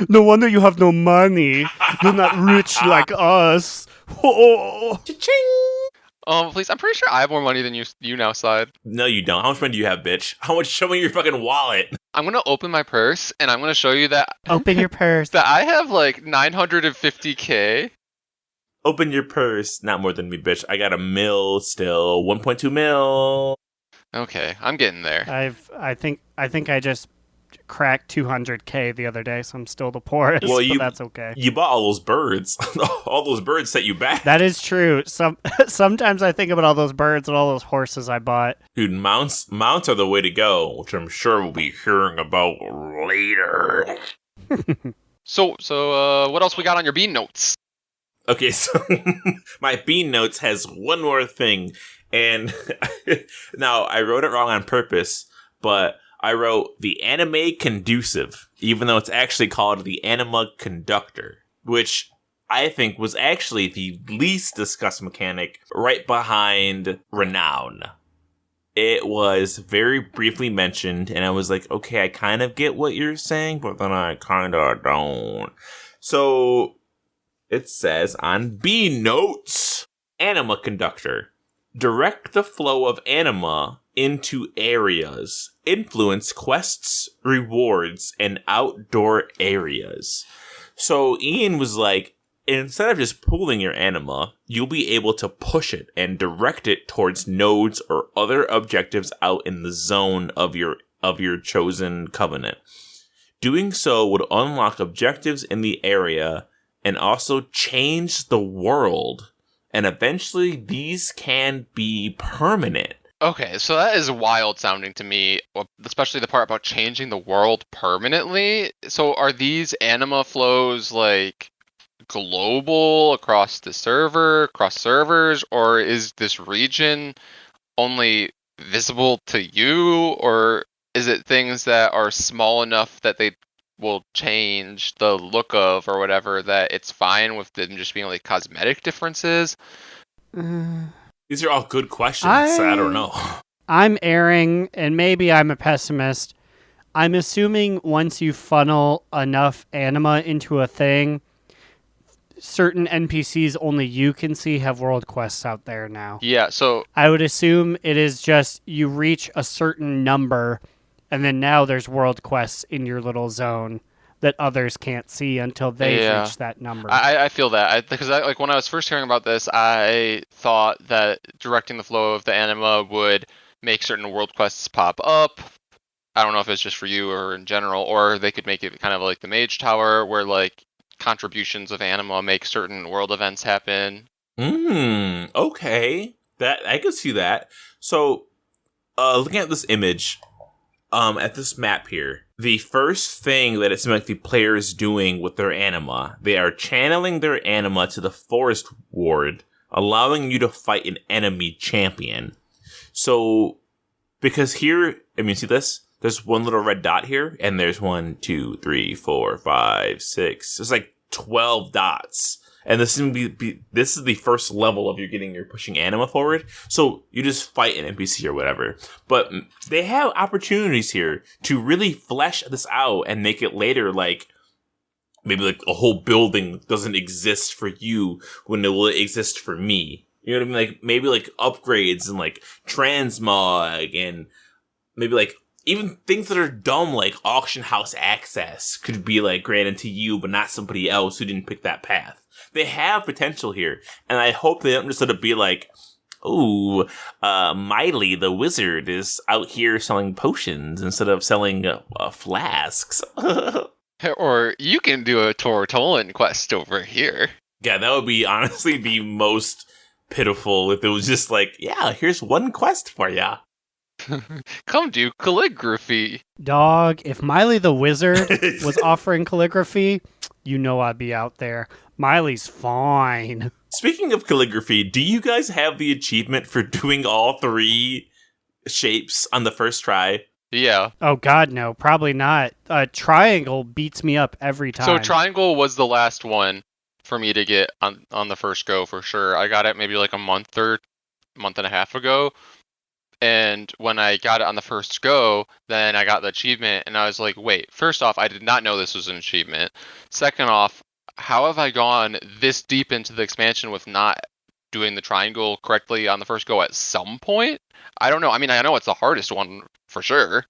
No wonder you have no money. You're not rich like us. Oh. Cha-ching! Please, I'm pretty sure I have more money than you now, Slide. No, you don't. How much money do you have, bitch? How much? Show me your fucking wallet. I'm gonna open my purse and I'm gonna show you that Open your purse. that I have like 950K. Open your purse. Not more than me, bitch. I got a mil still. 1.2 mil. Okay, I'm getting there. I think I just cracked 200K the other day, so I'm still the poorest. Well, but that's okay. You bought all those birds. All those birds set you back. That is true. Sometimes I think about all those birds and all those horses I bought. Dude, mounts are the way to go, which I'm sure we'll be hearing about later. So, what else we got on your bean notes? Okay, so my bean notes has one more thing, and now I wrote it wrong on purpose, but I wrote the anime conducive, even though it's actually called the anima conductor, which I think was actually the least discussed mechanic right behind renown. It was very briefly mentioned, and I was like, okay, I kind of get what you're saying, but then I kind of don't. So it says on B notes, anima conductor. Direct the flow of anima into areas. Influence quests, rewards, and outdoor areas. So Ian was like, instead of just pulling your anima, you'll be able to push it and direct it towards nodes or other objectives out in the zone of your chosen covenant. Doing so would unlock objectives in the area and also change the world. And eventually these can be permanent. Okay, so that is wild sounding to me, especially the part about changing the world permanently. So are these anima flows like global across the server, across servers, or is this region only visible to you, or is it things that are small enough that they will change the look of or whatever, that it's fine with them just being like cosmetic differences? These are all good questions. I don't know. I'm erring, and maybe I'm a pessimist. I'm assuming once you funnel enough anima into a thing, certain NPCs only you can see have world quests out there now. Yeah, so I would assume it is just you reach a certain number, and then now there's world quests in your little zone that others can't see until they've reached that number. I feel that. Because like when I was first hearing about this, I thought that directing the flow of the anima would make certain world quests pop up. I don't know if it's just for you or in general, or they could make it kind of like the Mage Tower, where like contributions of anima make certain world events happen. Okay. That I could see that. So, looking at this image, at this map here, the first thing that it seems like the player is doing with their anima, they are channeling their anima to the forest ward, allowing you to fight an enemy champion. So, because here, I mean, see this? There's one little red dot here, and there's 1, 2, 3, 4, 5, 6. There's like 12 dots. And this is this is the first level of you're pushing anima forward. So you just fight an NPC or whatever. But they have opportunities here to really flesh this out and make it later like maybe like a whole building doesn't exist for you when it will exist for me. You know what I mean? Like maybe like upgrades and like transmog and maybe like even things that are dumb like auction house access could be like granted to you but not somebody else who didn't pick that path. They have potential here, and I hope they don't just sort of be like, ooh, Miley the wizard is out here selling potions instead of selling flasks. Or you can do a Tortolan quest over here. Yeah, that would be honestly the most pitiful if it was just like, yeah, here's one quest for ya. Come do calligraphy. Dog, if Miley the wizard was offering calligraphy, you know I'd be out there. Miley's fine. Speaking of calligraphy, do you guys have the achievement for doing all 3 shapes on the first try? Yeah. Oh God, no, probably not. Triangle beats me up every time. So triangle was the last one for me to get on the first go for sure. I got it maybe like a month and a half ago. And when I got it on the first go, then I got the achievement and I was like, wait, first off, I did not know this was an achievement. Second off, how have I gone this deep into the expansion with not doing the triangle correctly on the first go at some point? I don't know. I mean, I know it's the hardest one for sure.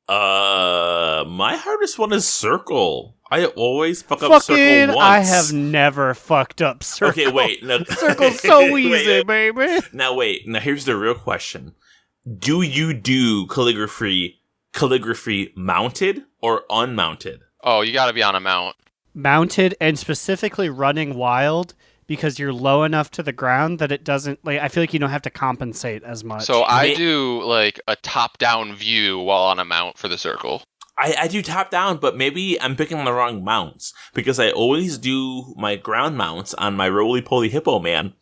My hardest one is circle. I always fuck up circle once. I have never fucked up circle. Okay, wait. No. Circle's so easy, baby. Now wait. Now here's the real question. Do you do calligraphy mounted or unmounted? Oh, you gotta be on a mount. Mounted and specifically running wild because you're low enough to the ground that it doesn't, like, I feel like you don't have to compensate as much. So I do like a top-down view while on a mount for the circle. I do top down, but maybe I'm picking the wrong mounts because I always do my ground mounts on my roly-poly hippo man.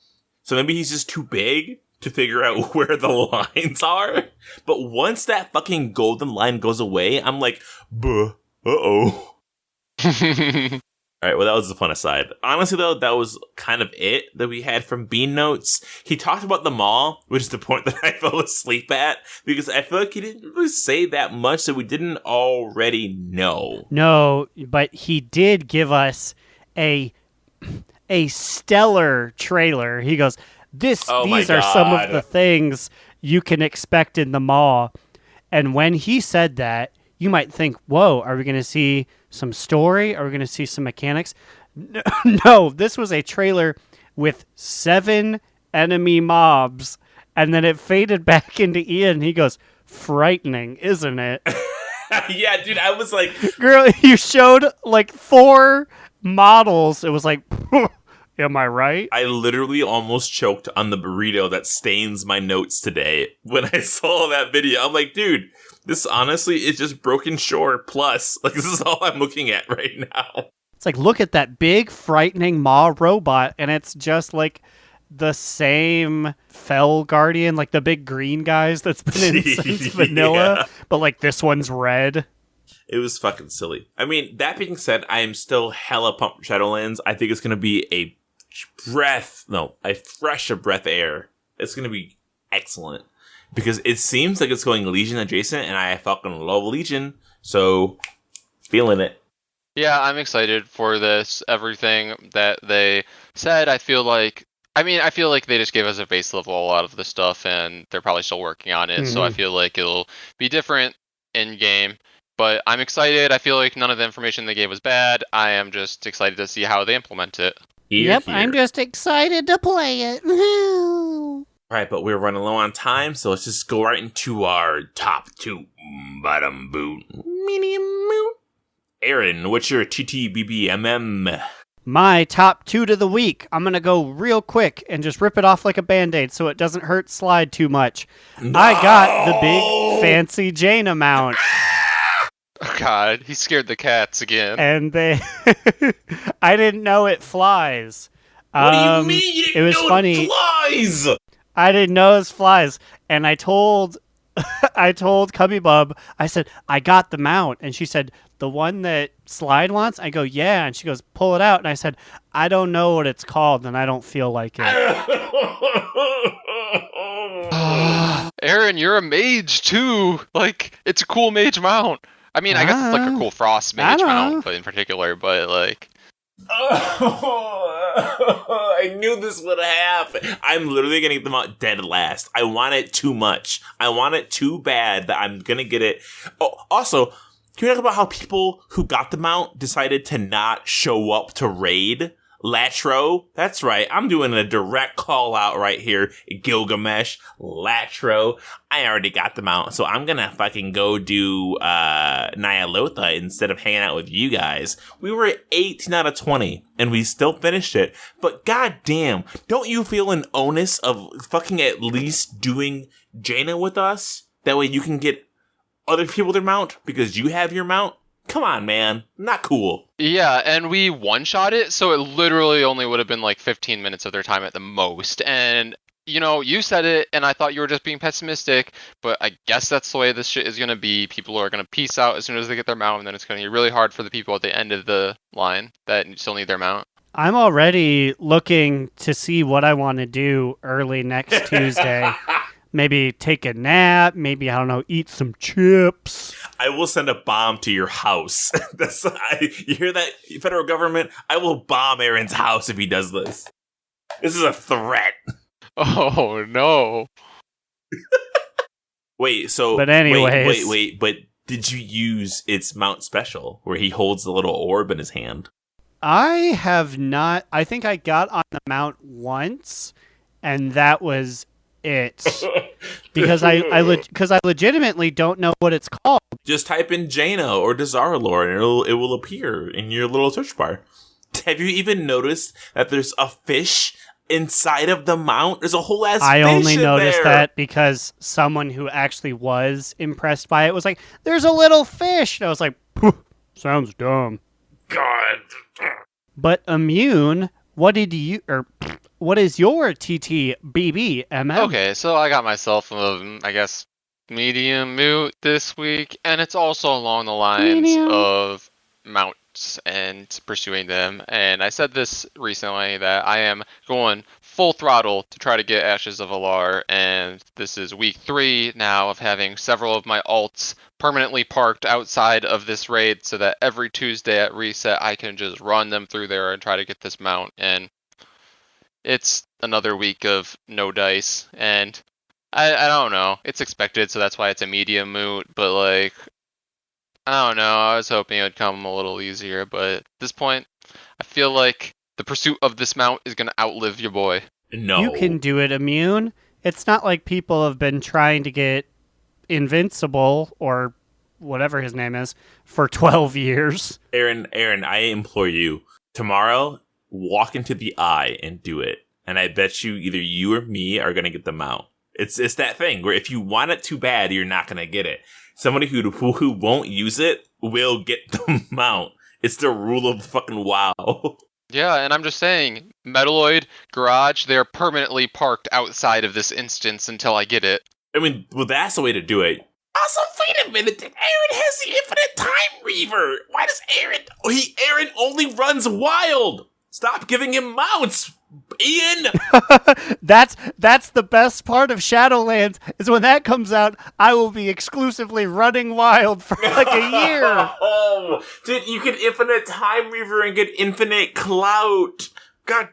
So maybe he's just too big to figure out where the lines are. But once that fucking golden line goes away, I'm like, buh, uh-oh. All right, well, that was the fun aside. Honestly, though, that was kind of it that we had from Bean Notes. He talked about the mall, which is the point that I fell asleep at, because I feel like he didn't really say that much that we didn't already know. No, but he did give us a stellar trailer. He goes, these are some of the things you can expect in the mall. And when he said that, you might think, whoa, are we going to see some story? Are we going to see some mechanics? No, this was a trailer with 7 enemy mobs. And then it faded back into Ian. And he goes, frightening, isn't it? Yeah, dude, I was like... Girl, you showed like 4 models. It was like, am I right? I literally almost choked on the burrito that stains my notes today when I saw that video. I'm like, dude... This honestly is just Broken Shore plus. Like, this is all I'm looking at right now. It's like, look at that big, frightening Maw robot, and it's just like the same Fell Guardian, like the big green guys that's been in since vanilla, yeah. But like this one's red. It was fucking silly. I mean, that being said, I am still hella pumped for Shadowlands. I think it's going to be a fresh of breath air. It's going to be excellent. Because it seems like it's going Legion adjacent, and I fucking love Legion, so feeling it. Yeah, I'm excited for this. Everything that they said, I feel like they just gave us a base level a lot of the stuff, and they're probably still working on it, so I feel like it'll be different in-game. But I'm excited. I feel like none of the information they gave was bad. I am just excited to see how they implement it. Yep, I'm just excited to play it. All right, but we're running low on time, so let's just go right into our top 2 bottom boot. Medium boot. Aaron, what's your TTBBMM? My top 2 to the week. I'm going to go real quick and just rip it off like a Band-Aid so it doesn't hurt Slide too much. No! I got the big fancy Jaina mount. Oh God, he scared the cats again. And I didn't know it flies. What do you mean you didn't know funny. It flies? I didn't know it flies, and I told Cubby Bub, I said, I got the mount, and she said, the one that Slide wants? I go, yeah, and she goes, pull it out, and I said, I don't know what it's called, and I don't feel like it. Aaron, you're a mage, too. Like, it's a cool mage mount. I mean, I guess it's like a cool frost mage mount in particular, but like... I knew this would happen. I'm literally gonna get them out dead last. I want it too much. I want it too bad that I'm gonna get it. Oh, also, can we talk about how people who got the mount decided to not show up to raid? Latro, that's right. I'm doing a direct call out right here. Gilgamesh, Latro. I already got them out, so I'm gonna fucking go do Nyalotha instead of hanging out with you guys. We were at 18 out of 20, and we still finished it. But goddamn, don't you feel an onus of fucking at least doing Jaina with us? That way you can get other people their mount because you have your mount. Come on, man. Not cool. Yeah, and we one-shot it, so it literally only would have been like 15 minutes of their time at the most. And, you know, you said it, and I thought you were just being pessimistic, but I guess that's the way this shit is going to be. People are going to peace out as soon as they get their mount, and then it's going to be really hard for the people at the end of the line that still need their mount. I'm already looking to see what I want to do early next Tuesday. Maybe take a nap. Maybe, I don't know, eat some chips. I will send a bomb to your house. You hear that, federal government? I will bomb Aaron's house if he does this. This is a threat. Oh, no. Wait, so... But anyways... Wait, but did you use its mount special, where he holds the little orb in his hand? I have not... I think I got on the mount once, and that was it. Because I legitimately don't know what it's called. Just type in Jaina or Dazarlor, and it will appear in your little search bar. Have you even noticed that there's a fish inside of the mount? There's a whole ass fish I only in noticed there. that because someone who actually was impressed by it was like, "There's a little fish." And I was like, "Sounds dumb." God. But Immune, what is your TTBBMM? Okay, so I got myself, I guess, medium moot this week, and it's also along the lines of mounts and pursuing them. And I said this recently that I am going full throttle to try to get Ashes of Alar, and this is week 3 now of having several of my alts permanently parked outside of this raid so that every Tuesday at reset I can just run them through there and try to get this mount. And it's another week of no dice, and I don't know. It's expected, so that's why it's a medium moot, but like, I don't know. I was hoping it would come a little easier, but at this point, I feel like the pursuit of this mount is going to outlive your boy. No. You can do it, Immune. It's not like people have been trying to get Invincible, or whatever his name is, for 12 years. Aaron, I implore you. Tomorrow, walk into the eye and do it. And I bet you either you or me are going to get the mount. It's that thing where if you want it too bad, you're not going to get it. Somebody who won't use it will get the mount. It's the rule of fucking WoW. Yeah, and I'm just saying, Metalloid, Garage, they're permanently parked outside of this instance until I get it. I mean, well, that's the way to do it. Also, wait a minute. Aaron has the infinite time reaver. Why does Aaron... Aaron only runs wild. Stop giving him mounts, Ian. That's the best part of Shadowlands, is when that comes out, I will be exclusively running wild for like a year. Oh, dude, you can infinite time reaver and get infinite clout. God.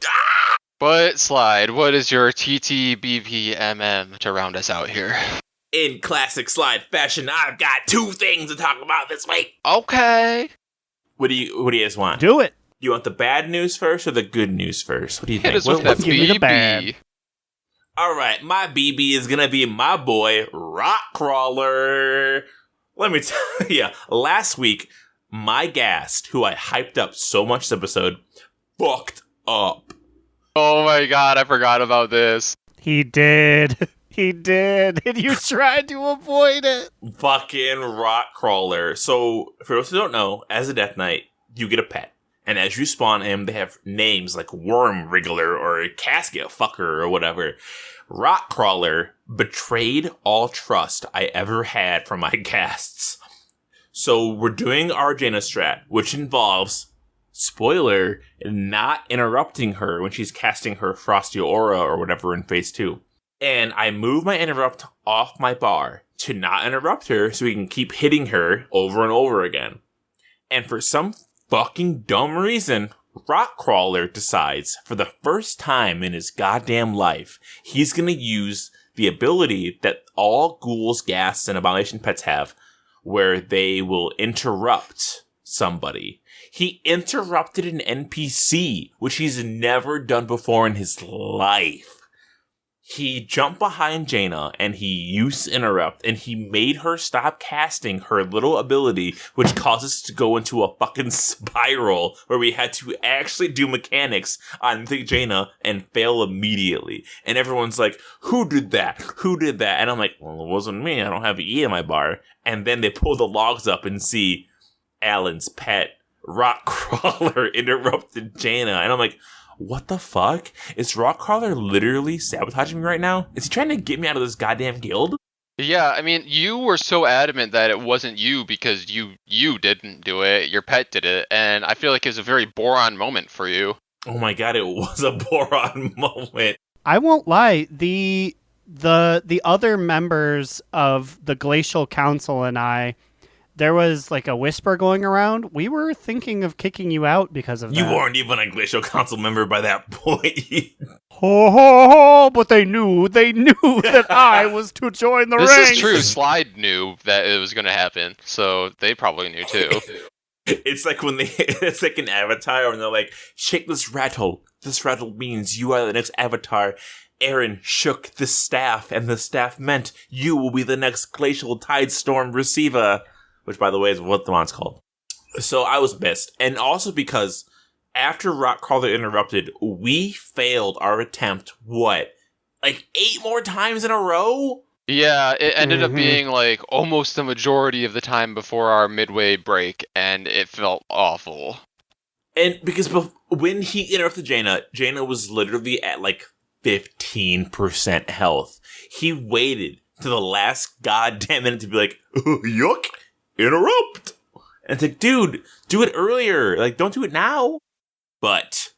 Ah! But, Slide, what is your TTBPMM to round us out here? In classic Slide fashion, I've got 2 things to talk about this week. Okay. What do you guys want? Do it. You want the bad news first or the good news first? What do you Hit think? us with that give me the bad. BB. All right, my BB is going to be my boy, Rockcrawler. Let me tell you, last week, my Gast, who I hyped up so much this episode, fucked up. Oh my god, I forgot about this. He did. He did. And you tried to avoid it. Fucking Rockcrawler. So, for those who don't know, as a Death Knight, you get a pet. And as you spawn him, they have names like Worm Wriggler or Casket Fucker or whatever. Rockcrawler betrayed all trust I ever had from my casts. So we're doing our Jaina strat, which involves, spoiler, not interrupting her when she's casting her Frosty Aura or whatever in Phase 2. And I move my interrupt off my bar to not interrupt her so we can keep hitting her over and over again. And for some fucking dumb reason, Rockcrawler decides, for the first time in his goddamn life, he's gonna use the ability that all ghouls, ghasts, and abomination pets have, where they will interrupt somebody. He interrupted an NPC, which he's never done before in his life. He jumped behind Jaina, and he used interrupt, and he made her stop casting her little ability, which caused us to go into a fucking spiral where we had to actually do mechanics on Jaina and fail immediately. And everyone's like, who did that? Who did that? And I'm like, well, it wasn't me. I don't have E in my bar. And then they pull the logs up and see Alan's pet, Rockcrawler, interrupted Jaina. And I'm like, what the fuck? Is Rockcrawler literally sabotaging me right now? Is he trying to get me out of this goddamn guild? Yeah, I mean, you were so adamant that it wasn't you because you didn't do it, your pet did it, and I feel like it was a very Boron moment for you. Oh my god, it was a Boron moment. I won't lie, the other members of the Glacial Council and I, there was like a whisper going around. We were thinking of kicking you out because of that. You weren't even a Glacial Council member by that point. Ho ho ho! But they knew that I was to join the ranks. This is true. Slide knew that it was going to happen, so they probably knew too. It's like it's like an avatar and they're like, shake this rattle. This rattle means you are the next avatar. Aaron shook the staff, and the staff meant you will be the next Glacial Tidestorm receiver. Which, by the way, is what the mod's called. So I was pissed. And also because after Rockcrawler interrupted, we failed our attempt, like 8 more times in a row? Yeah, it ended up being like almost the majority of the time before our midway break, and it felt awful. And because when he interrupted Jaina was literally at like 15% health. He waited to the last goddamn minute to be like, yuck, interrupt. And it's like, dude, do it earlier. Like, don't do it now. But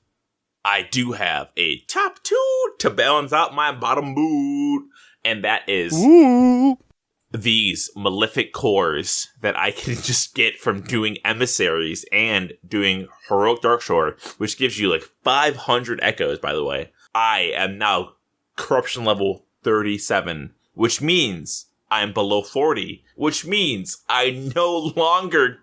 I do have a top 2 to balance out my bottom boot. And that is these malefic cores that I can just get from doing emissaries and doing Heroic Darkshore, which gives you like 500 echoes, by the way. I am now corruption level 37, which means I'm below 40, which means I no longer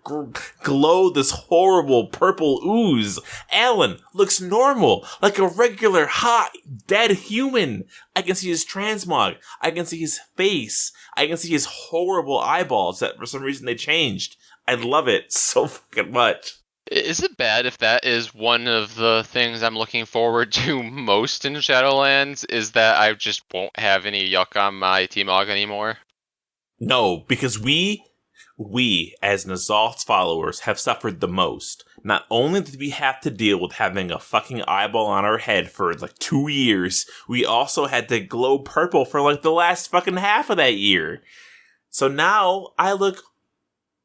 glow this horrible purple ooze. Alan looks normal, like a regular, hot, dead human. I can see his transmog. I can see his face. I can see his horrible eyeballs that for some reason they changed. I love it so fucking much. Is it bad if that is one of the things I'm looking forward to most in Shadowlands, is that I just won't have any yuck on my T-Mog anymore? No, because we as N'Zoth's followers have suffered the most. Not only did we have to deal with having a fucking eyeball on our head for like 2 years, we also had to glow purple for like the last fucking half of that year. So now I look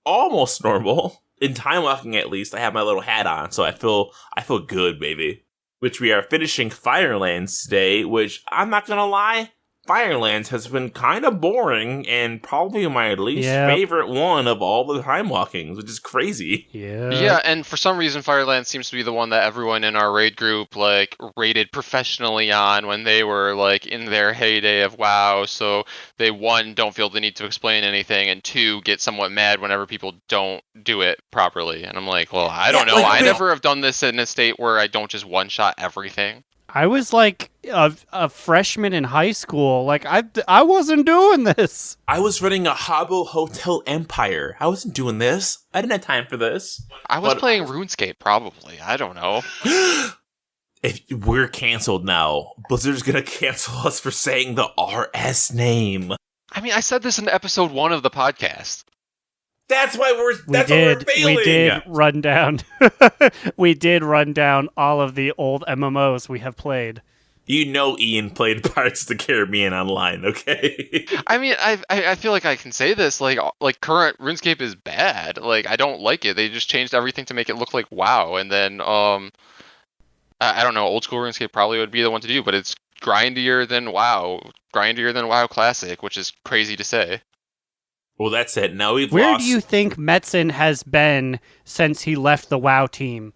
almost normal. In time walking, at least, I have my little hat on, so I feel good, baby. Which we are finishing Firelands today, which, I'm not gonna lie, Firelands has been kind of boring, and probably my least favorite one of all the time walkings, which is crazy. Yeah, and for some reason, Firelands seems to be the one that everyone in our raid group, like, rated professionally on when they were, like, in their heyday of WoW, so they, 1, don't feel the need to explain anything, and 2, get somewhat mad whenever people don't do it properly. And I'm like, well, I don't know. Like, I never have done this in a state where I don't just one-shot everything. I was like a freshman in high school. Like, I wasn't doing this. I was running a Habbo Hotel Empire. I wasn't doing this. I didn't have time for this. I was playing RuneScape, probably. I don't know. If we're canceled now, Blizzard's gonna cancel us for saying the RS name. I mean, I said this in episode 1 of the podcast. That's why we're failing. We did run down. We did run down all of the old MMOs we have played. You know, Ian played Pirates of the Caribbean online, okay? I mean, I feel like I can say this. Like current RuneScape is bad. Like, I don't like it. They just changed everything to make it look like WoW, and then I don't know. Old school RuneScape probably would be the one to do, but it's grindier than WoW Classic, which is crazy to say. Well, that's it. Now we've Where lost. do you think Metzen has been since he left the WoW team?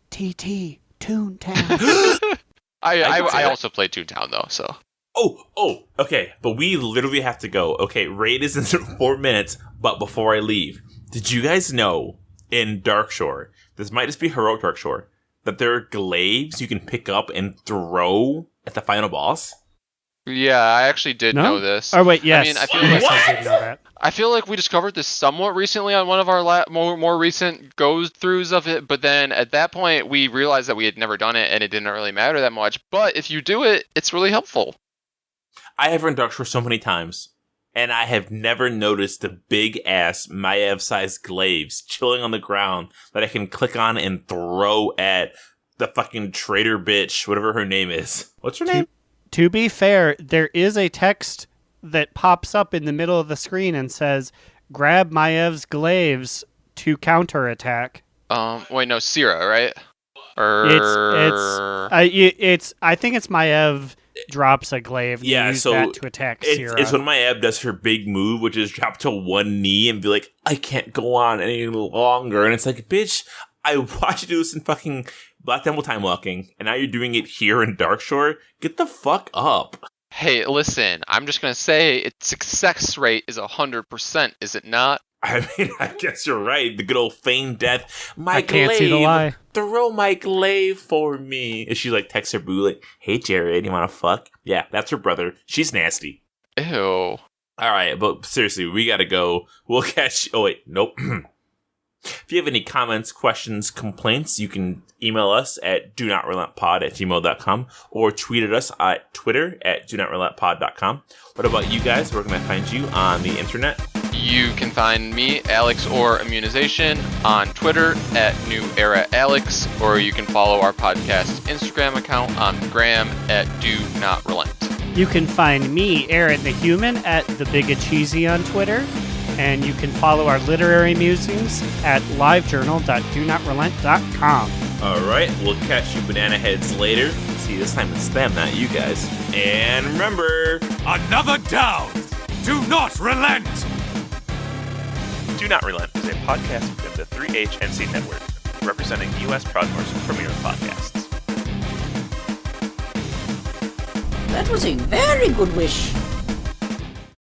TT, Toontown. I also played Toontown, though, so. Oh, okay. But we literally have to go. Okay, raid is in 4 minutes, but before I leave, did you guys know in Darkshore, this might just be Heroic Darkshore, that there are glaives you can pick up and throw at the final boss? Yeah, I actually did know this. Oh, wait, yes. I mean, I feel like I did know that. I feel like we discovered this somewhat recently on one of our more recent go-throughs of it, but then at that point we realized that we had never done it and it didn't really matter that much. But if you do it, it's really helpful. I have run Darkshore so many times, and I have never noticed the big-ass Maiev-sized glaives chilling on the ground that I can click on and throw at the fucking traitor bitch, whatever her name is. What's her name? To be fair, there is a text that pops up in the middle of the screen and says, grab Maev's glaives to counterattack. Wait, no, Syrah, right? I think it's Maev drops a glaive and use that to attack Syrah. It's when Maiev does her big move, which is drop to one knee and be like, I can't go on any longer. And it's like, bitch, I watched you do this in fucking Black Temple Time Walking, and now you're doing it here in Darkshore? Get the fuck up. Hey, listen, I'm just going to say its success rate is 100%, is it not? I mean, I guess you're right. The good old feigned death. My I can't see the lie. Throw my glaive for me. And she like texts her boo like, hey Jared, you wanna fuck? Yeah, that's her brother. She's nasty. Ew. Alright, but seriously, we gotta go. We'll catch... Oh wait, nope. If you have any comments, questions, complaints, you can email us at donotRelentPod@gmail.com or tweet at us at Twitter at donotRelentPod.com. What about you guys? Where can I find you on the internet? You can find me, Alex or Immunization, on Twitter at NewEraAlex, or you can follow our podcast Instagram account on Gram at Do Not Relent. You can find me, Aaron the Human, at The Bigacheesy on Twitter. And you can follow our literary musings at livejournal.donotrelent.com. Alright, we'll catch you banana heads later. See, this time it's them, not you guys. And remember... Another down! Do not relent! Do Not Relent is a podcast within the 3HNC network, representing U.S. Proudmore's premier podcasts. That was a very good wish.